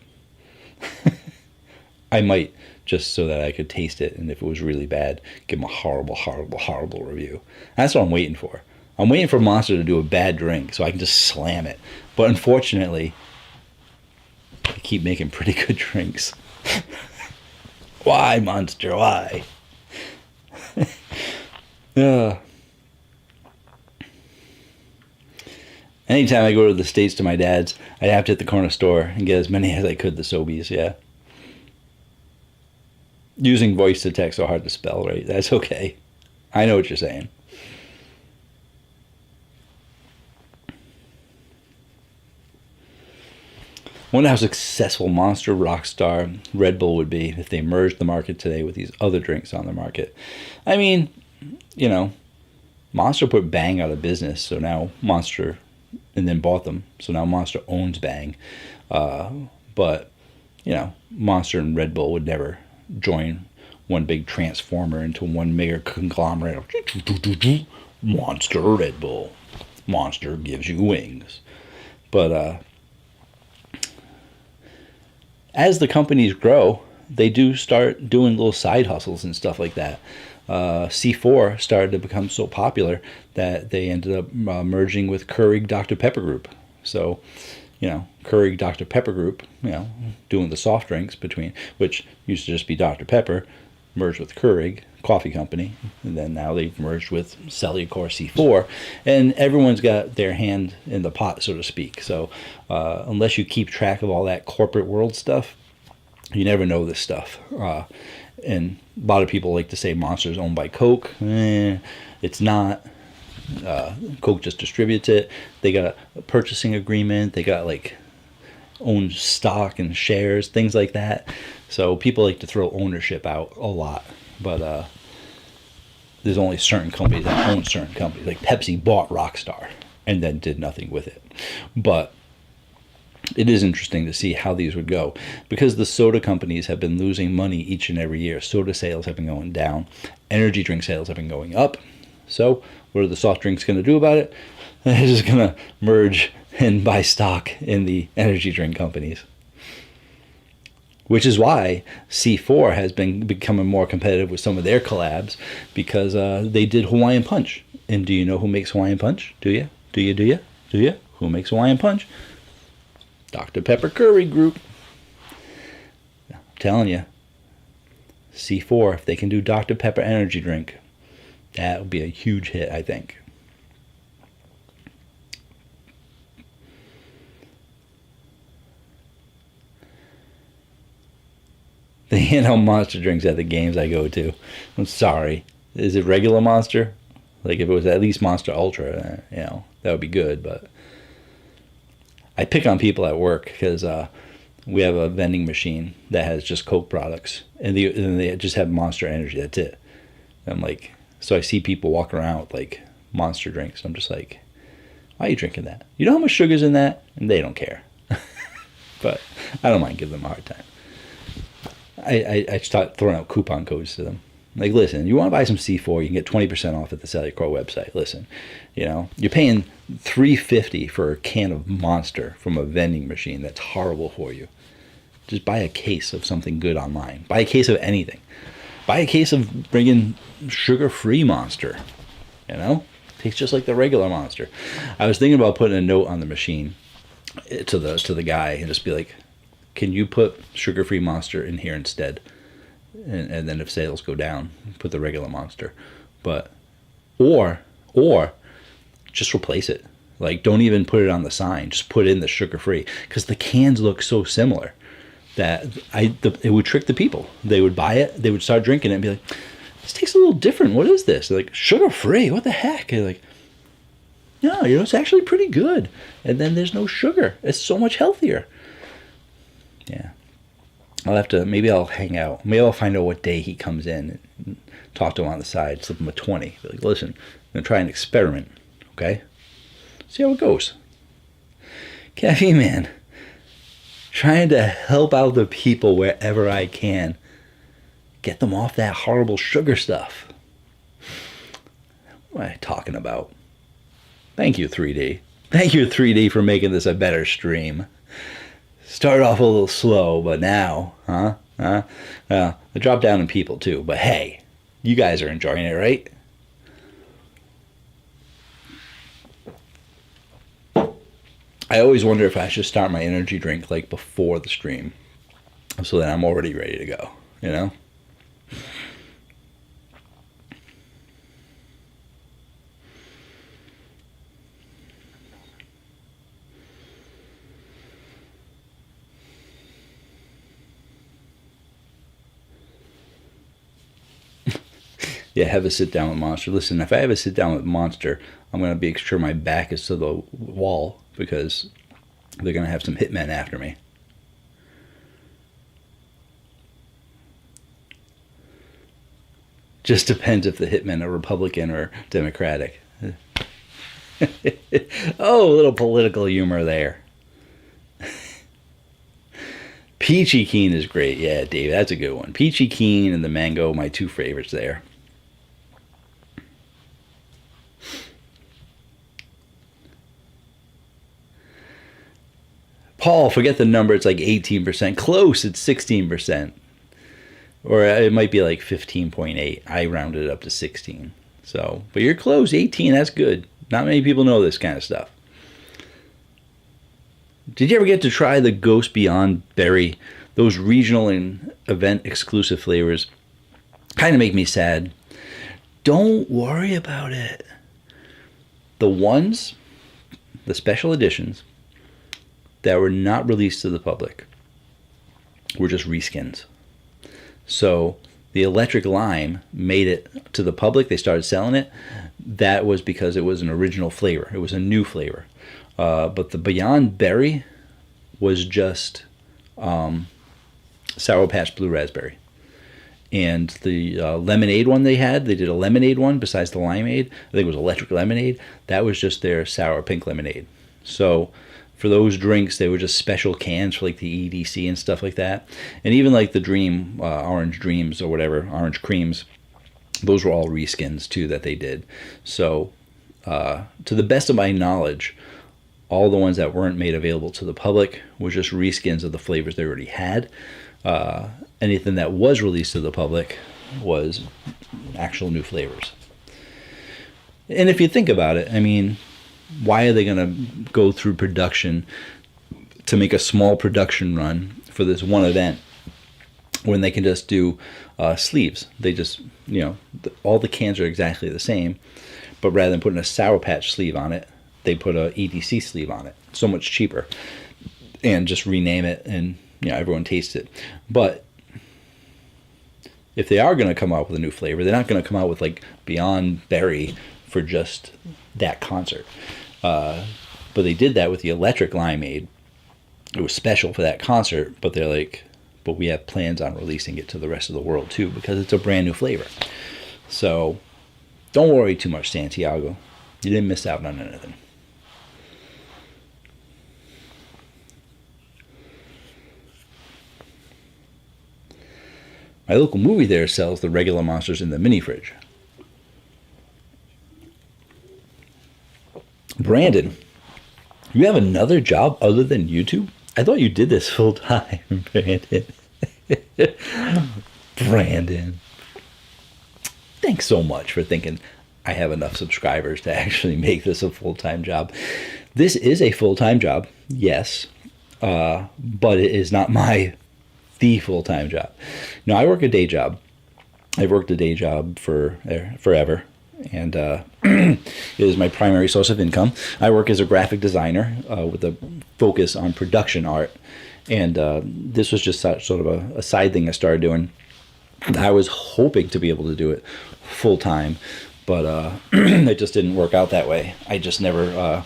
I might, just so that I could taste it, and if it was really bad, give them a horrible, horrible, horrible review. That's what I'm waiting for. I'm waiting for Monster to do a bad drink so I can just slam it. But unfortunately, I keep making pretty good drinks. Why, Monster? Why? Anytime I go to the States to my dad's, I'd have to hit the corner store and get as many as I could, the Sobeys, yeah. Using voice to text so hard to spell, right? That's okay. I know what you're saying. Wonder how successful Monster, Rockstar, Red Bull would be if they merged the market today with these other drinks on the market. I mean, you know, Monster put Bang out of business, so now Monster, and then bought them, so now Monster owns Bang. But, you know, Monster and Red Bull would never join one big transformer into one mega conglomerate of Monster, Red Bull. Monster gives you wings. But, as the companies grow, they do start doing little side hustles and stuff like that. C4 started to become so popular that they ended up merging with Keurig Dr. Pepper Group. So, Keurig Dr. Pepper Group, doing the soft drinks between, which used to just be Dr. Pepper, merged with Keurig Coffee Company, and then now they've merged with Cellucor C4, and everyone's got their hand in the pot, so to speak. So unless you keep track of all that corporate world stuff, you never know this stuff. And a lot of people like to say Monster's owned by Coke. It's not. Coke just distributes it. They got a purchasing agreement. They got own stock and shares, things like that. So people like to throw ownership out a lot. But there's only certain companies that own certain companies. Like Pepsi bought Rockstar and then did nothing with it. But it is interesting to see how these would go, because the soda companies have been losing money each and every year. Soda sales have been going down. Energy drink sales have been going up. So what are the soft drinks going to do about it? They're just going to merge and buy stock in the energy drink companies. Which is why C4 has been becoming more competitive with some of their collabs, because they did Hawaiian Punch. And do you know who makes Hawaiian Punch? Do you? Do you? Who makes Hawaiian Punch? Dr. Pepper Keurig Group. I'm telling you, C4, if they can do Dr. Pepper energy drink, that would be a huge hit, I think. They hand out Monster drinks at the games I go to. I'm sorry. Is it regular Monster? If it was at least Monster Ultra, that would be good, but I pick on people at work because we have a vending machine that has just Coke products, and they just have Monster Energy. That's it. I'm so I see people walk around with Monster drinks. I'm just like, why are you drinking that? You know how much sugar's in that? And they don't care. But I don't mind giving them a hard time. I start throwing out coupon codes to them. Listen, you want to buy some C4, you can get 20% off at the Cellucor website. Listen, you're paying $3.50 for a can of Monster from a vending machine that's horrible for you. Just buy a case of something good online. Buy a case of anything. Buy a case of bringing sugar-free Monster. Tastes just like the regular Monster. I was thinking about putting a note on the machine to the guy and just be like, can you put sugar-free Monster in here instead? And then if sales go down, put the regular Monster. But or just replace it. Don't even put it on the sign. Just put in the sugar-free, because the cans look so similar that it would trick the people. They would buy it, they would start drinking it and be like, this tastes a little different. What is this? They're like, sugar-free? What the heck? They're like, no, it's actually pretty good. And then there's no sugar. It's so much healthier. Yeah. Maybe I'll hang out. Maybe I'll find out what day he comes in and talk to him on the side, slip him a 20. Be like, listen, I'm going to try an experiment, okay? See how it goes. Caffeine Man. Trying to help out the people wherever I can. Get them off that horrible sugar stuff. What am I talking about? Thank you, 3D. Thank you, 3D, for making this a better stream. Started off a little slow, but now, I dropped down in people too. But hey, you guys are enjoying it, right? I always wonder if I should start my energy drink before the stream, so that I'm already ready to go, Yeah, have a sit down with Monster. Listen, if I have a sit down with Monster, I'm going to make sure my back is to the wall, because they're going to have some hitmen after me. Just depends if the hitmen are Republican or Democratic. Oh, a little political humor there. Peachy Keen is great. Yeah, Dave, that's a good one. Peachy Keen and the mango, my two favorites there. Paul, forget the number. It's 18%. Close, it's 16%. Or it might be like 15.8. I rounded it up to 16. So, but you're close. 18, that's good. Not many people know this kind of stuff. Did you ever get to try the Ghost Beyond Berry? Those regional and event exclusive flavors kind of make me sad. Don't worry about it. The ones, the special editions that were not released to the public were just reskins. So the electric lime made it to the public. They started selling it. That was because it was an original flavor. It was a new flavor. But the Beyond Berry was just Sour Patch Blue Raspberry. And the lemonade one they did a lemonade one besides the limeade. I think it was electric lemonade. That was just their sour pink lemonade. So for those drinks, they were just special cans for like the EDC and stuff like that. And even like the Dream, Orange Dreams or whatever, Orange Creams, those were all reskins too that they did. So to the best of my knowledge, all the ones that weren't made available to the public were just reskins of the flavors they already had. Anything that was released to the public was actual new flavors. And if you think about it, I mean, why are they going to go through production to make a small production run for this one event when they can just do sleeves? They just, all the cans are exactly the same, but rather than putting a Sour Patch sleeve on it, they put a EDC sleeve on it. So much cheaper. And just rename it and, everyone tastes it. But if they are going to come out with a new flavor, they're not going to come out with like Beyond Berry for just that concert. But they did that with the electric limeade. It was special for that concert, but they're like, but we have plans on releasing it to the rest of the world too, because it's a brand new flavor. So don't worry too much, Santiago. You didn't miss out on anything. My local movie there sells the regular monsters in the mini fridge. Brandon, you have another job other than YouTube? I thought you did this full time, Brandon. Brandon. Thanks so much for thinking I have enough subscribers to actually make this a full-time job. This is a full-time job, yes, but it is not the full-time job. No, I work a day job. I've worked a day job for forever, and it is my primary source of income. I work as a graphic designer with a focus on production art, and this was just sort of a side thing I started doing. I was hoping to be able to do it full-time, but it just didn't work out that way. I just never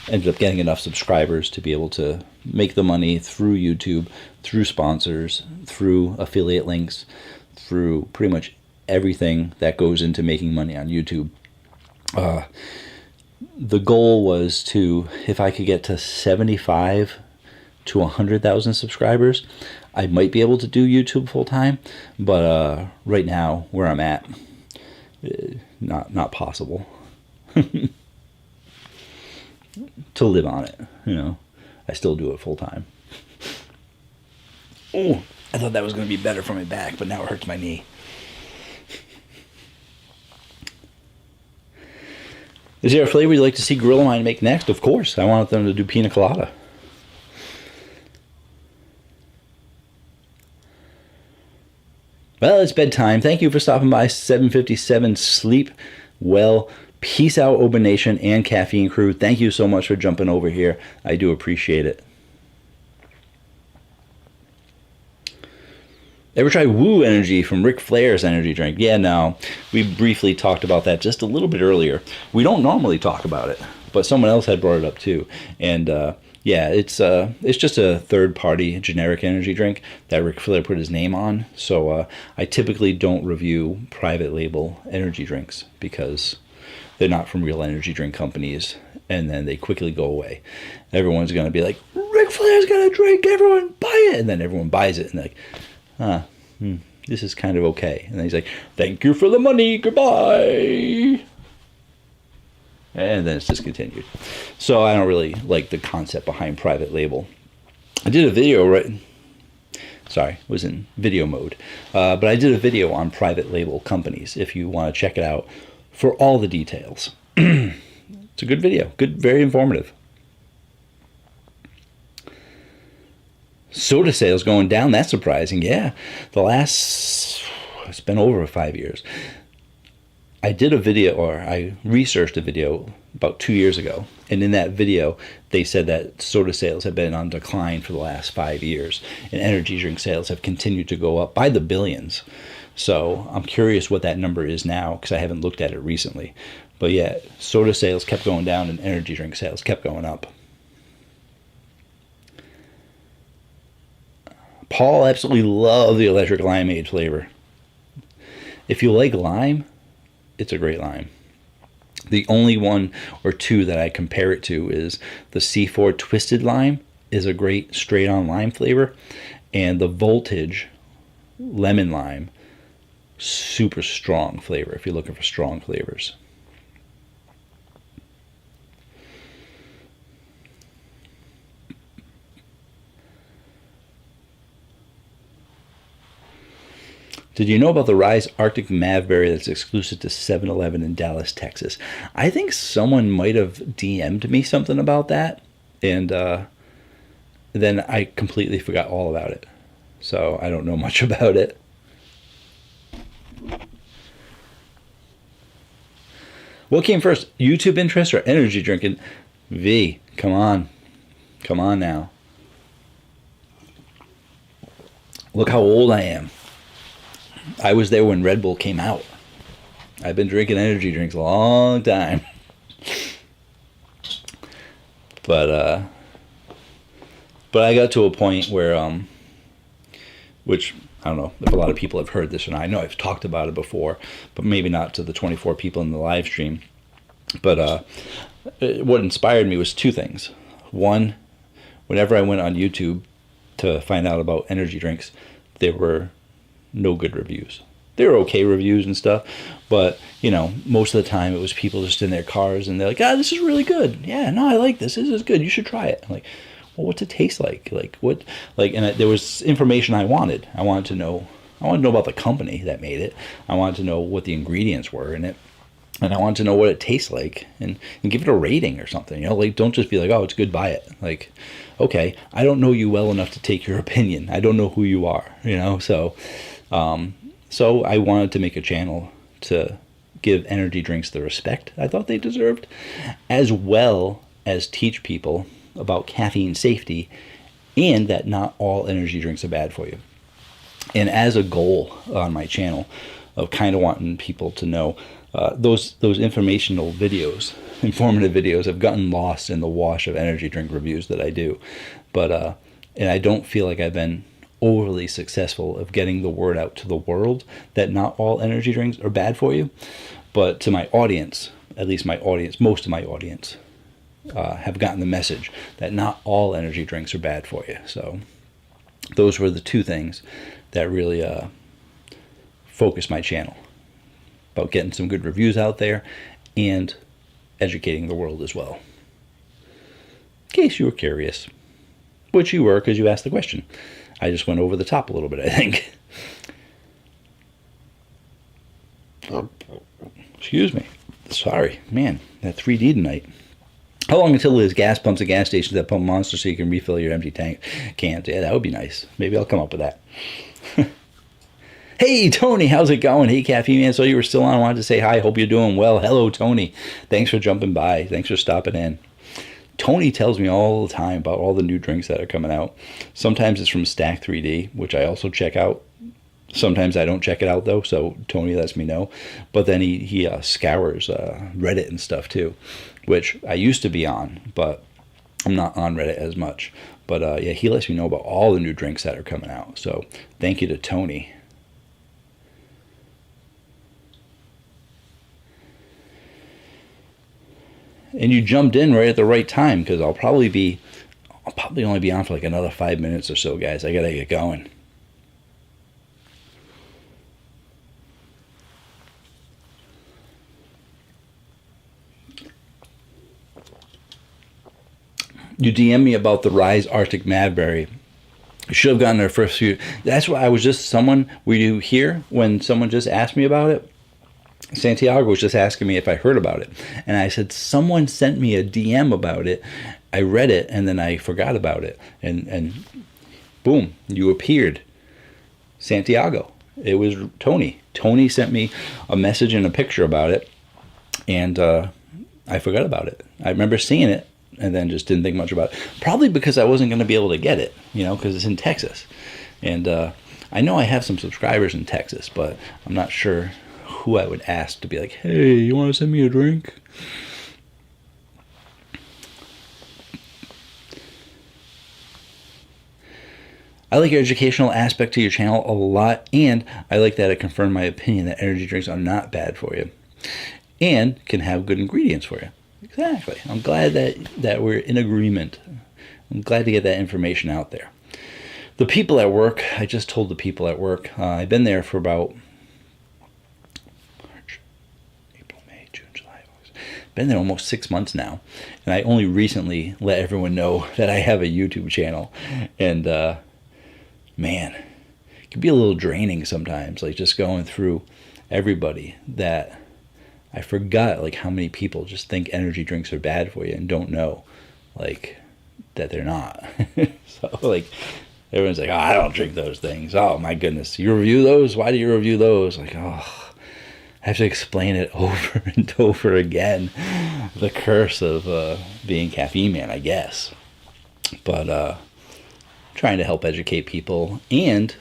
ended up getting enough subscribers to be able to make the money through YouTube, through sponsors, through affiliate links, through pretty much everything that goes into making money on YouTube. The goal was to, if I could get to 75 to 100,000 subscribers, I might be able to do YouTube full time, but right now where I'm at, not possible to live on it. I still do it full time. Oh, I thought that was going to be better for my back, but now it hurts my knee. Is there a flavor you'd like to see Gorilla Mind make next? Of course. I want them to do pina colada. Well, it's bedtime. Thank you for stopping by 757 Sleep Well. Peace out, Open Nation and Caffeine Crew. Thank you so much for jumping over here. I do appreciate it. Ever try Woo Energy from Ric Flair's energy drink? Yeah, no. We briefly talked about that just a little bit earlier. We don't normally talk about it, but someone else had brought it up too. And yeah, it's just a third-party generic energy drink that Ric Flair put his name on. So I typically don't review private label energy drinks because they're not from real energy drink companies, and then they quickly go away. Everyone's going to be like, Ric Flair's got a drink, everyone buy it! And then everyone buys it, and they're like, this is kind of okay. And then he's like, thank you for the money, goodbye! And then it's discontinued. So I don't really like the concept behind private label. I did a video Sorry, was in video mode. But I did a video on private label companies if you want to check it out for all the details. It's a good video. Good, very informative. Soda sales going down. That's surprising. Yeah. It's been over 5 years. I did a video, or I researched a video about 2 years ago. And in that video, they said that soda sales have been on decline for the last 5 years. And energy drink sales have continued to go up by the billions. So I'm curious what that number is now, because I haven't looked at it recently. But yeah, soda sales kept going down and energy drink sales kept going up. Paul absolutely loved the electric limeade flavor. If you like lime, it's a great lime. The only one or two that I compare it to is the C4 Twisted Lime is a great straight-on lime flavor. And the Voltage Lemon Lime, super strong flavor if you're looking for strong flavors. Did you know about the Rise Arctic Mavberry that's exclusive to 7-Eleven in Dallas, Texas? I think someone might have DM'd me something about that, and then I completely forgot all about it. So I don't know much about it. What came first, YouTube interest or energy drinking? V, come on. Come on now. Look how old I am. I was there when Red Bull came out. I've been drinking energy drinks a long time. But I got to a point where, which I don't know if a lot of people have heard this, and I know I've talked about it before, but maybe not to the 24 people in the live stream. But what inspired me was two things. One, whenever I went on YouTube to find out about energy drinks, there were no good reviews. They were okay reviews and stuff, but you know, most of the time it was people just in their cars and they're like, this is really good. Yeah, no, I like this. This is good. You should try it. I'm like, well, what's it taste like? There was information I wanted. I wanted to know about the company that made it. I wanted to know what the ingredients were in it. And I wanted to know what it tastes like and give it a rating or something. You know, like, don't just be like, oh, it's good, buy it. Like, okay, I don't know you well enough to take your opinion. I don't know who you are, you know? So I wanted to make a channel to give energy drinks the respect I thought they deserved, as well as teach people about caffeine safety and that not all energy drinks are bad for you. And as a goal on my channel of kind of wanting people to know, those informative videos have gotten lost in the wash of energy drink reviews that I do. But and I don't feel like I've been overly successful of getting the word out to the world that not all energy drinks are bad for you. But to my audience, at least my audience, most of my audience, have gotten the message that not all energy drinks are bad for you. So those were the two things that really focused my channel, about getting some good reviews out there and educating the world as well. In case you were curious, which you were because you asked the question. I just went over the top a little bit, I think. Excuse me. Sorry, man, that 3D tonight. How long until there's gas pumps at gas stations that pump Monster so you can refill your empty tank cans? Yeah, that would be nice. Maybe I'll come up with that. Hey, Tony, how's it going? Hey, Caffeine Man, so you were still on. I wanted to say hi. Hope you're doing well. Hello, Tony. Thanks for jumping by. Thanks for stopping in. Tony tells me all the time about all the new drinks that are coming out. Sometimes it's from Stack 3D, which I also check out. Sometimes I don't check it out, though, so Tony lets me know. But then he scours Reddit and stuff, too, which I used to be on, but I'm not on Reddit as much. But, yeah, he lets me know about all the new drinks that are coming out. So thank you to Tony. And you jumped in right at the right time, because I'll probably only be on for like another 5 minutes or so, guys. I gotta get going. You DM me about the Rise Arctic Mavberry. Should have gotten their first few. That's why I was just someone. Were you here when someone just asked me about it? Santiago was just asking me if I heard about it, and I said someone sent me a DM about it. I read it and then I forgot about it, and boom, you appeared, Santiago. It was Tony. Tony sent me a message and a picture about it, and I forgot about it. I remember seeing it and then just didn't think much about it. Probably because I wasn't going to be able to get it, because it's in Texas. And I know I have some subscribers in Texas, but I'm not sure who I would ask to be like, hey, you want to send me a drink? I like your educational aspect to your channel a lot, and I like that it confirmed my opinion that energy drinks are not bad for you and can have good ingredients for you. Exactly. I'm glad that we're in agreement. I'm glad to get that information out there. The people at work, I just told the people at work, I've been there for about March, April, May, June, July, August. Been there almost 6 months now, and I only recently let everyone know that I have a YouTube channel, and man, it can be a little draining sometimes, like just going through everybody that I forgot like how many people just think energy drinks are bad for you and don't know like that they're not. So like everyone's like, oh, I don't drink those things. Oh my goodness, you review those? Why do you review those? Like, oh, I have to explain it over and over again. The curse of being caffeine man, I guess. But trying to help educate people, and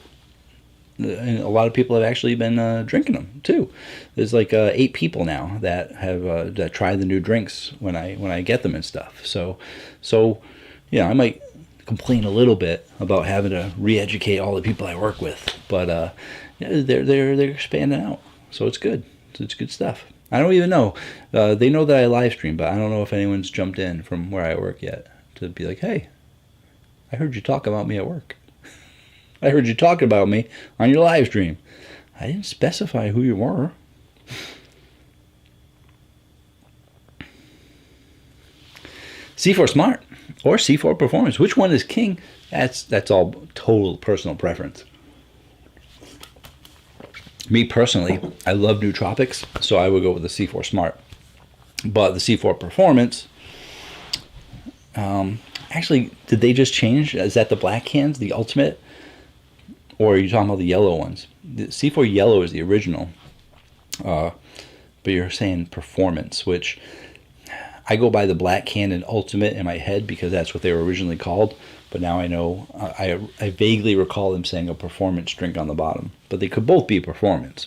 a lot of people have actually been drinking them too. There's like 8 people now that have that try the new drinks when I get them and stuff. So I might complain a little bit about having to re-educate all the people I work with, but they're expanding out, so it's good. It's good stuff. I don't even know. They know that I live stream, but I don't know if anyone's jumped in from where I work yet to be like, hey, I heard you talk about me at work. I heard you talk about me on your live stream. I didn't specify who you were. C4 Smart or C4 Performance. Which one is king? That's all total personal preference. Me personally, I love nootropics, so I would go with the C4 Smart. But the C4 Performance, actually, did they just change? Is that the black cans, the ultimate? Or are you talking about the yellow ones? The C4 yellow is the original. But you're saying Performance, which I go by the black can and ultimate in my head because that's what they were originally called. But now I know, I vaguely recall them saying a performance drink on the bottom. But they could both be Performance.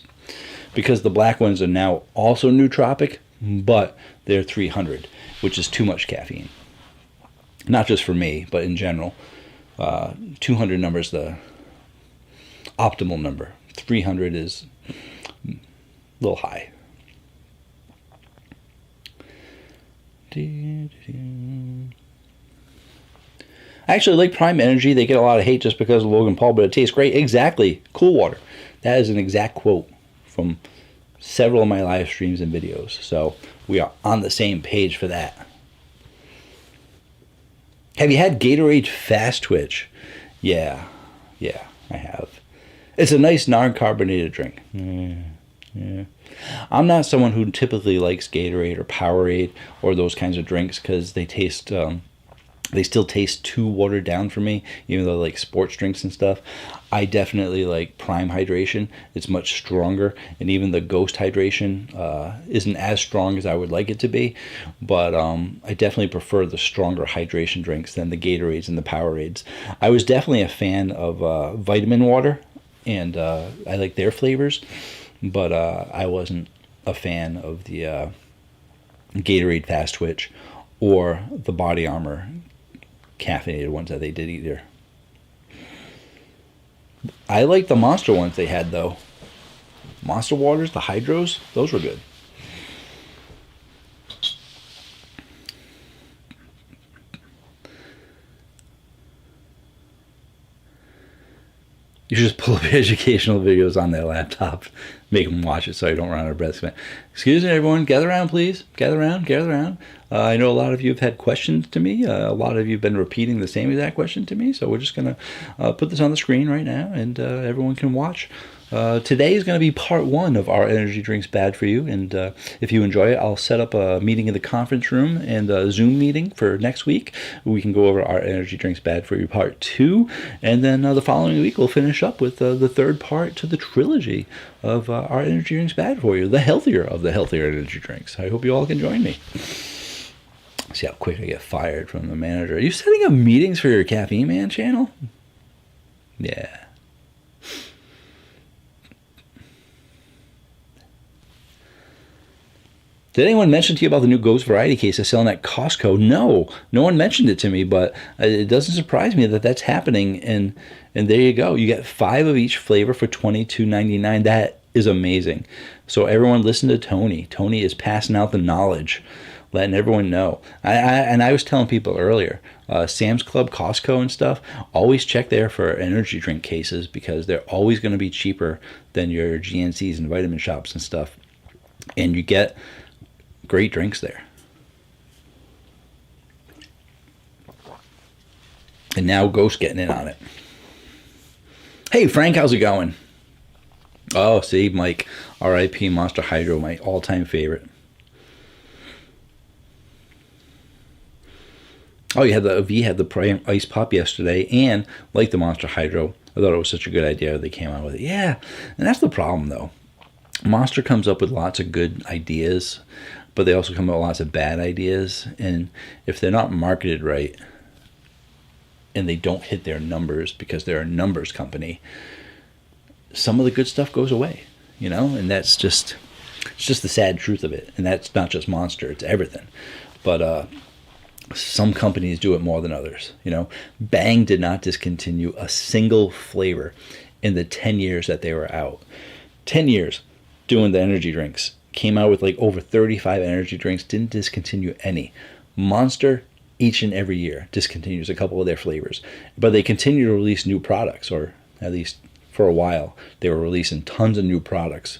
Because the black ones are now also nootropic, but they're 300, which is too much caffeine. Not just for me, but in general. 200 number is the optimal number. 300 is a little high. I actually like Prime Energy. They get a lot of hate just because of Logan Paul, but it tastes great. Exactly. Cool water. That is an exact quote from several of my live streams and videos. So we are on the same page for that. Have you had Gatorade Fast Twitch? Yeah, I have. It's a nice non-carbonated drink. Yeah. I'm not someone who typically likes Gatorade or Powerade or those kinds of drinks because they taste, they still taste too watered down for me, even though like sports drinks and stuff. I definitely like Prime Hydration. It's much stronger, and even the Ghost Hydration isn't as strong as I would like it to be, but I definitely prefer the stronger hydration drinks than the Gatorades and the Powerades. I was definitely a fan of Vitamin Water, and I like their flavors, but I wasn't a fan of the Gatorade Fast Twitch or the Body Armor caffeinated ones that they did either. I like the Monster ones they had though. Monster Waters, the Hydros, those were good. You should just pull up educational videos on their laptop, make them watch it so I don't run out of breath. Excuse me, everyone. Gather around, please. Gather around. Gather around. I know a lot of you have had questions to me. A lot of you have been repeating the same exact question to me. So we're just going to put this on the screen right now, and everyone can watch. Today is going to be part 1 of our energy drinks bad for you, and if you enjoy it, I'll set up a meeting in the conference room and a Zoom meeting for next week. We can go over our energy drinks bad for you part 2, and then the following week we'll finish up with the third part to the trilogy of our energy drinks bad for you, the healthier of the healthier energy drinks. I hope you all can join me. See how quick I get fired from the manager. Are you setting up meetings for your Caffeine Man channel? Yeah. Did anyone mention to you about the new Ghost variety case selling at Costco? No one mentioned it to me, but it doesn't surprise me that that's happening. And there you go. You get 5 of each flavor for $22.99. That is amazing. So everyone listen to Tony. Tony is passing out the knowledge, letting everyone know. I was telling people earlier, Sam's Club, Costco and stuff, always check there for energy drink cases because they're always going to be cheaper than your GNCs and vitamin shops and stuff. And you get great drinks there. And now Ghost getting in on it. Hey Frank, how's it going? Oh, see, Mike, R.I.P. Monster Hydro, my all-time favorite. Oh, you had the Prime Ice Pop yesterday, and like the Monster Hydro, I thought it was such a good idea they came out with it. Yeah, and that's the problem though. Monster comes up with lots of good ideas, but they also come up with lots of bad ideas, and if they're not marketed right and they don't hit their numbers because they're a numbers company, some of the good stuff goes away, you know, and it's just the sad truth of it. And that's not just Monster, it's everything. But some companies do it more than others, you know. Bang did not discontinue a single flavor in the 10 years that they were out. 10 years doing the energy drinks. Came out with like over 35 energy drinks, didn't discontinue any. Monster, each and every year, discontinues a couple of their flavors. But they continue to release new products, or at least for a while, they were releasing tons of new products.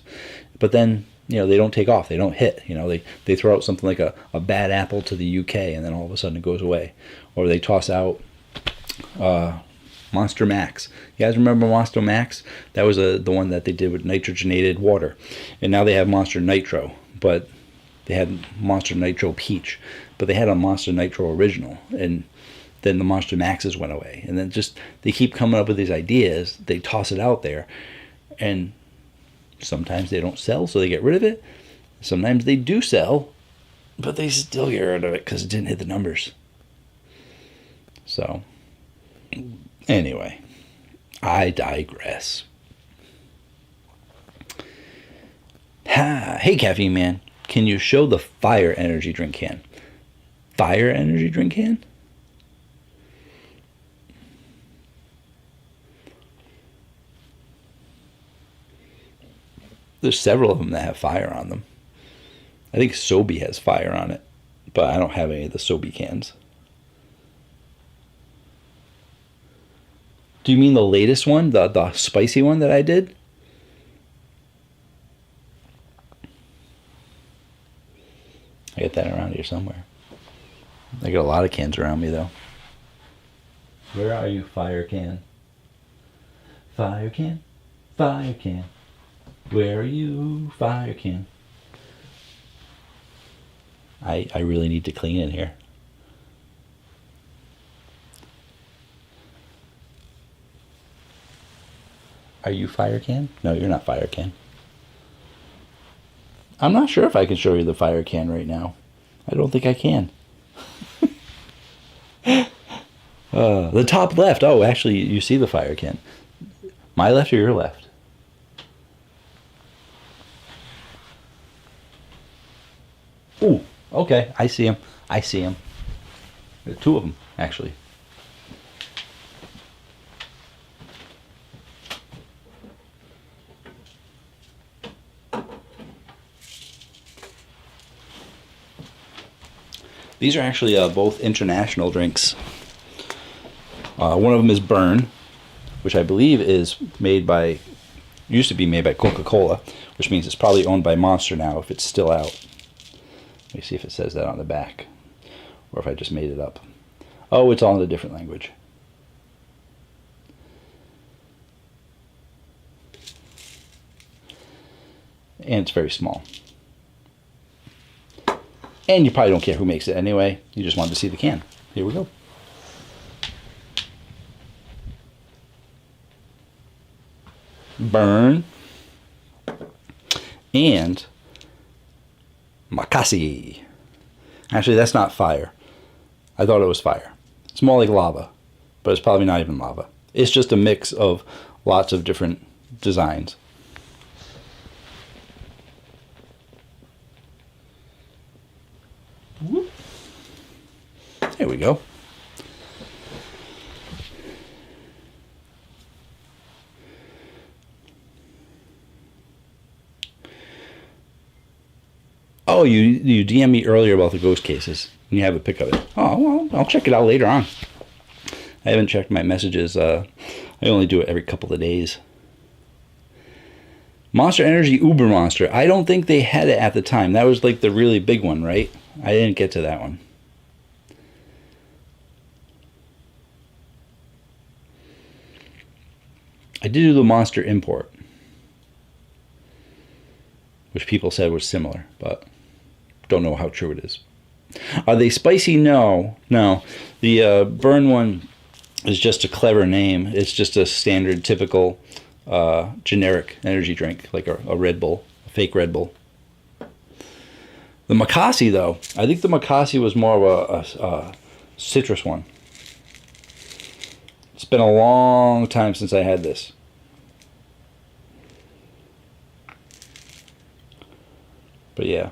But then, you know, they don't take off, they don't hit. You know, they throw out something like a bad apple to the UK, and then all of a sudden it goes away. Or they toss out Monster Max. You guys remember Monster Max? That was the one that they did with nitrogenated water. And now they have Monster Nitro, but they had Monster Nitro Peach, but they had a Monster Nitro Original, and then the Monster Maxes went away. And then just, they keep coming up with these ideas, they toss it out there, and sometimes they don't sell, so they get rid of it. Sometimes they do sell, but they still get rid of it because it didn't hit the numbers. So anyway, I digress. Hey, Caffeine Man, can you show the Fire energy drink can? Fire energy drink can? There's several of them that have fire on them. I think Sobe has fire on it, but I don't have any of the Sobe cans. Do you mean the latest one, the spicy one that I did? I get that around here somewhere. I got a lot of cans around me though. Where are you, Fire can? Fire can? Fire can. Where are you, Fire can? I really need to clean in here. Are you Fire can? No, you're not Fire can. I'm not sure if I can show you the Fire can right now. I don't think I can. The top left. Oh, actually, you see the Fire can. My left or your left? Ooh, okay. I see him. I see him. There are two of them, actually. These are actually both international drinks. One of them is Burn, which I believe is used to be made by Coca-Cola, which means it's probably owned by Monster now if it's still out. Let me see if it says that on the back, or if I just made it up. Oh, it's all in a different language. And it's very small. And you probably don't care who makes it anyway. You just wanted to see the can. Here we go. Burn. And Makasi. Actually, that's not fire. I thought it was fire. It's more like lava, but it's probably not even lava. It's just a mix of lots of different designs. There we go. Oh, you DM'd me earlier about the ghost cases. You have a pic of it. Oh, well, I'll check it out later on. I haven't checked my messages. I only do it every couple of days. Monster Energy Uber Monster. I don't think they had it at the time. That was like the really big one, right? I didn't get to that one. I did do the Monster Import, which people said was similar, but don't know how true it is. Are they spicy? No. No. The Burn one is just a clever name. It's just a standard, typical, generic energy drink, like a Red Bull, a fake Red Bull. The Makasi, though, I think the Makasi was more of a citrus one. It's been a long time since I had this. But yeah.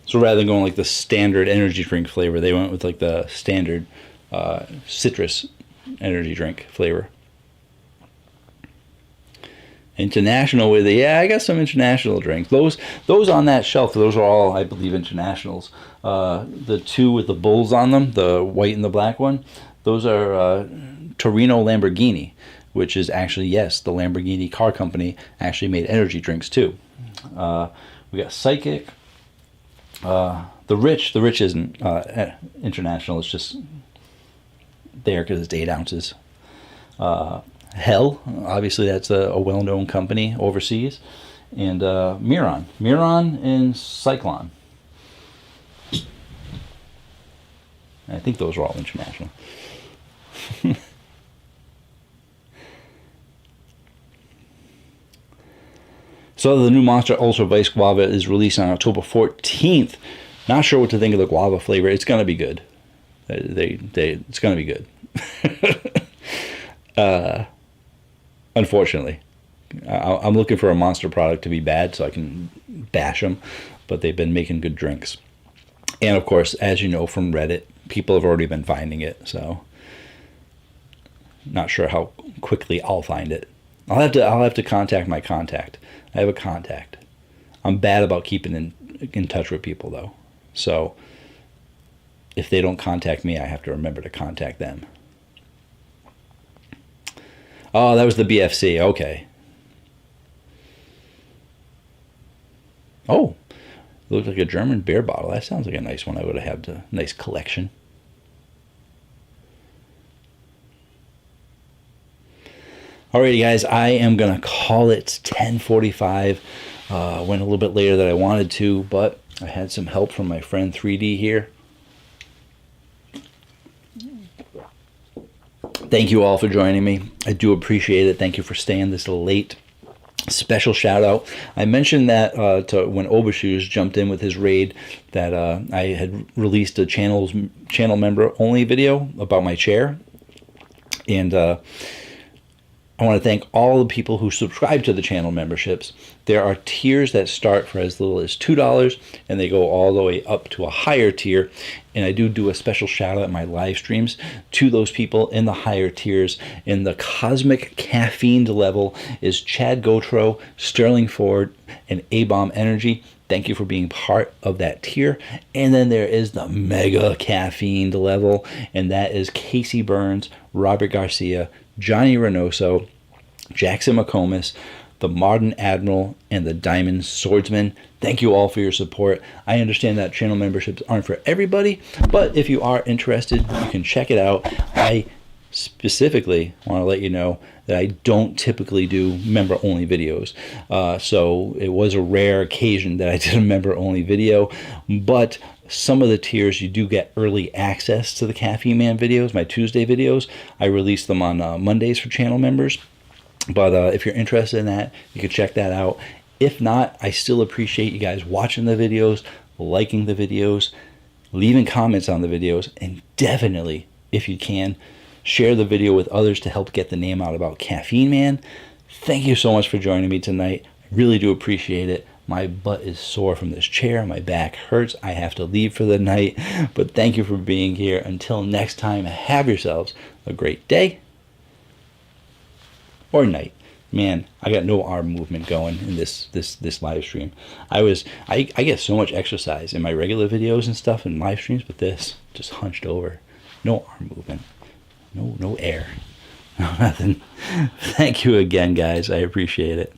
So rather than going like the standard energy drink flavor, they went with like the standard citrus energy drink flavor. International with it. Yeah, I got some international drinks. Those on that shelf, those are all, I believe, internationals. The two with the bulls on them, the white and the black one, those are Torino Lamborghini, which is actually, yes, the Lamborghini car company actually made energy drinks too. We got Psychic. The Rich isn't international. It's just there because it's 8 ounces. Hell, obviously that's a well-known company overseas. And Miron and Cyclone. I think those are all international. So the new Monster Ultra Vice Guava is released on October 14th. Not sure what to think of the guava flavor. It's going to be good. It's going to be good. Unfortunately. I'm looking for a Monster product to be bad so I can bash them. But they've been making good drinks. And of course, as you know from Reddit, people have already been finding it. So not sure how quickly I'll find it. I'll have to contact my contact. I have a contact. I'm bad about keeping in touch with people, though. So if they don't contact me, I have to remember to contact them. Oh, that was the BFC. Okay. Oh, it looks like a German beer bottle. That sounds like a nice one. I would have had a nice collection. Alrighty, guys, I am going to call it 10:45. Went a little bit later than I wanted to, but I had some help from my friend 3D here. Thank you all for joining me. I do appreciate it. Thank you for staying this late. Special shout out. I mentioned that to when Obashoes jumped in with his raid that I had released a channel member only video about my chair. And I want to thank all the people who subscribe to the channel memberships. There are tiers that start for as little as $2 and they go all the way up to a higher tier. And I do a special shout out in my live streams to those people in the higher tiers. In the cosmic caffeine level is Chad Gotro, Sterling Ford, and A-Bomb Energy. Thank you for being part of that tier. And then there is the mega caffeine level, and that is Casey Burns, Robert Garcia, Johnny Reynoso, Jackson McComas, the Modern Admiral, and the Diamond Swordsman. Thank you all for your support. I understand that channel memberships aren't for everybody, but if you are interested, you can check it out. I specifically want to let you know that I don't typically do member-only videos. So it was a rare occasion that I did a member-only video, but some of the tiers you do get early access to the Caffeine Man videos, my Tuesday videos. I release them on Mondays for channel members. But if you're interested in that, you can check that out. If not, I still appreciate you guys watching the videos, liking the videos, leaving comments on the videos, and definitely, if you can, share the video with others to help get the name out about Caffeine Man. Thank you so much for joining me tonight. I really do appreciate it. My butt is sore from this chair. My back hurts. I have to leave for the night. But thank you for being here. Until next time, have yourselves a great day or night. Man, I got no arm movement going in this live stream. I get so much exercise in my regular videos and stuff and live streams, but this just hunched over. No arm movement. No air. No nothing. Thank you again, guys. I appreciate it.